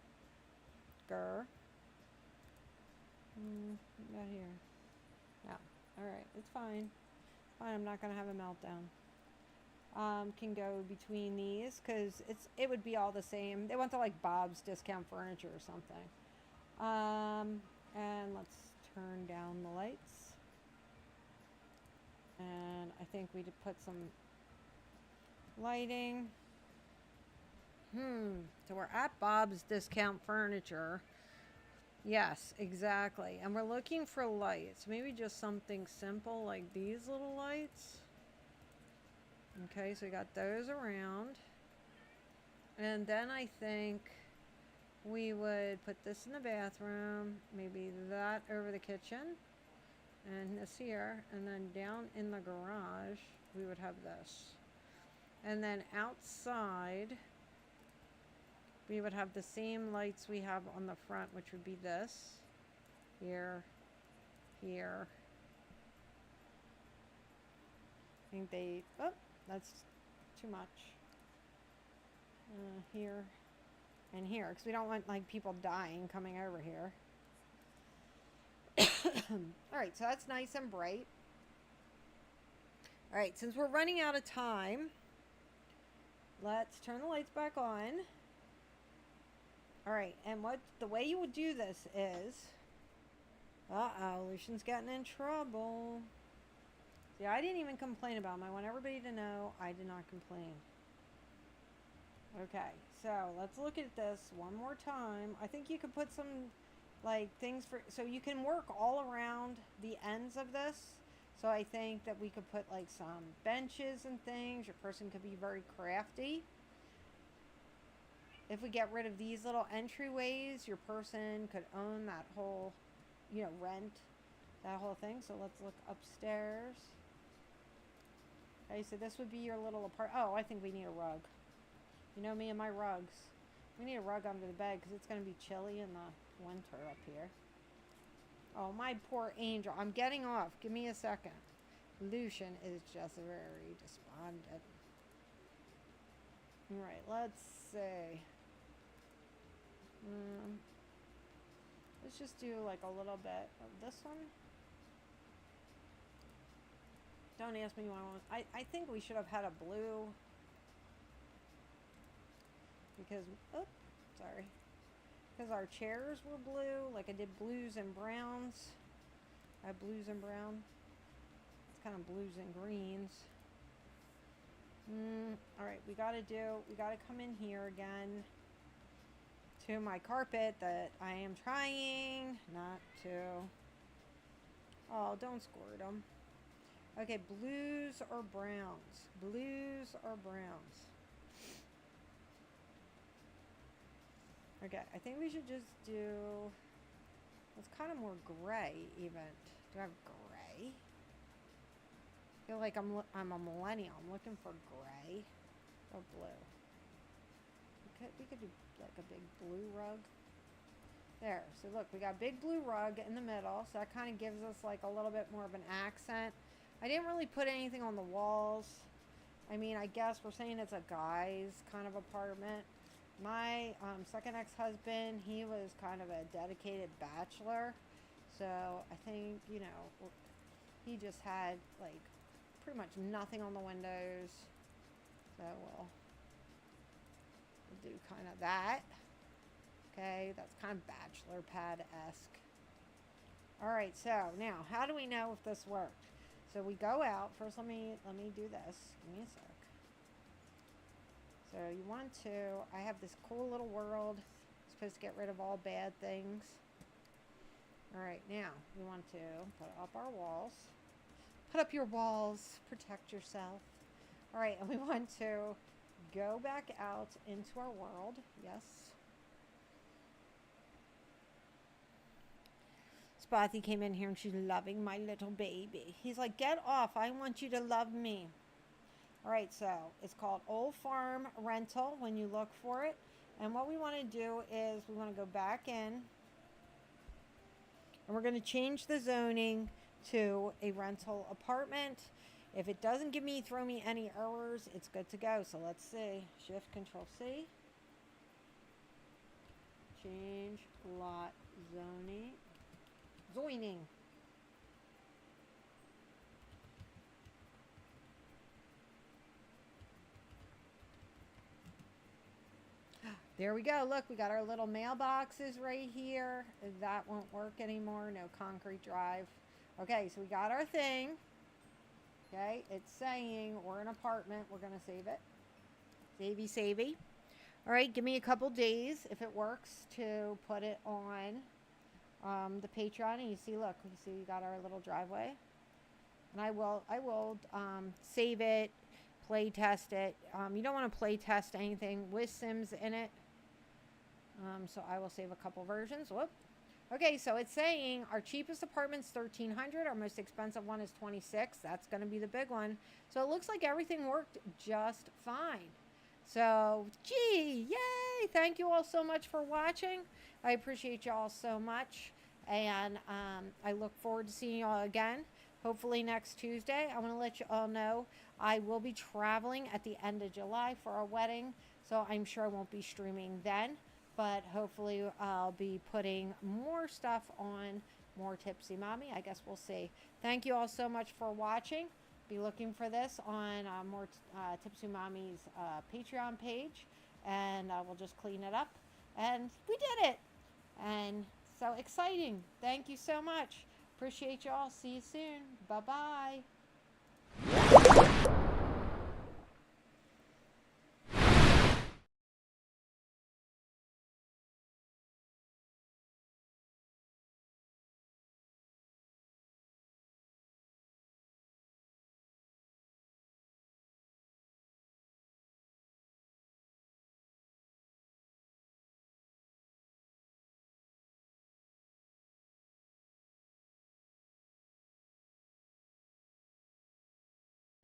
what about here? No. Alright, it's fine. It's fine, I'm not going to have a meltdown. Can go between these, because it would be all the same. They went to like Bob's Discount Furniture or something. And let's turn down the lights. And I think we did put some lighting. So we're at Bob's Discount Furniture. Yes, exactly. And we're looking for lights. Maybe just something simple like these little lights. Okay, so we got those around. And then I think we would put this in the bathroom. Maybe that over the kitchen. And this here. And then down in the garage, we would have this. And then outside, we would have the same lights we have on the front, which would be this here here. I think they, oh, that's too much. Here and here, because we don't want like people dying coming over here. All right, so that's nice and bright. All right, since we're running out of time, let's turn the lights back on. All right, and what the way you would do this is, Lucian's getting in trouble. See, I didn't even complain about him. I want everybody to know I did not complain. Okay, so let's look at this one more time. I think you could put some like things for, so you can work all around the ends of this. So I think that we could put like some benches and things. Your person could be very crafty. If we get rid of these little entryways, your person could own that whole, you know, rent that whole thing. So let's look upstairs. Okay, so this would be your little apartment. Oh, I think we need a rug. You know me and my rugs. We need a rug under the bed because it's going to be chilly in the winter up here. Oh, my poor angel. I'm getting off. Give me a second. Lucian is just very despondent. All right, let's see. Let's just do like a little bit of this one. Don't ask me what I want. I think we should have had a blue. Because, oh, sorry. Because our chairs were blue. Like I did blues and browns. I have blues and brown. It's kind of blues and greens. Alright, we gotta come in here again to my carpet that I am trying not to. Oh, don't squirt them. Okay, blues or browns? Blues or browns? Okay, I think we should just do, it's kind of more gray even. Do I have gray? I feel like I'm a millennial. I'm looking for gray or blue. We could do like a big blue rug. There, so look, we got a big blue rug in the middle, so that kind of gives us like a little bit more of an accent. I didn't really put anything on the walls. I mean, I guess we're saying it's a guy's kind of apartment. My second ex-husband, he was kind of a dedicated bachelor. So I think, you know, he just had like pretty much nothing on the windows. So we'll do kind of that. Okay, that's kind of bachelor pad-esque. All right, so now how do we know if this worked? So we go out. First, let me do this. Give me a sec. So you want to, I have this cool little world. It's supposed to get rid of all bad things. All right, now we want to put up our walls. Put up your walls. Protect yourself. All right, and we want to go back out into our world. Yes. Spotty came in here and she's loving my little baby. He's like, get off. I want you to love me. All right, so it's called Old Farm Rental when you look for it. And what we want to do is we want to go back in. And we're going to change the zoning to a rental apartment. If it doesn't throw me any errors, it's good to go. So let's see. Shift Control C. Change lot zoning. Zoning. There we go. Look, we got our little mailboxes right here. That won't work anymore. No concrete drive. Okay, so we got our thing. Okay, it's saying we're an apartment. We're going to save it. Savey. All right, give me a couple days if it works to put it on the Patreon. And you see, look, you see we got our little driveway. And I will save it, play test it. You don't want to play test anything with Sims in it. So I will save a couple versions. Whoop. Okay, so it's saying our cheapest apartment's $1,300. Our most expensive one is $26. That's going to be the big one. So it looks like everything worked just fine. So, gee, yay! Thank you all so much for watching. I appreciate you all so much. And I look forward to seeing you all again, hopefully next Tuesday. I want to let you all know I will be traveling at the end of July for a wedding, so I'm sure I won't be streaming then, but hopefully I'll be putting more stuff on More Tipsy Mommy. I guess we'll see. Thank you all so much for watching. Be looking for this on More Tipsy Mommy's Patreon page, and we'll just clean it up. And we did it! And so exciting. Thank you so much. Appreciate you all. See you soon. Bye-bye.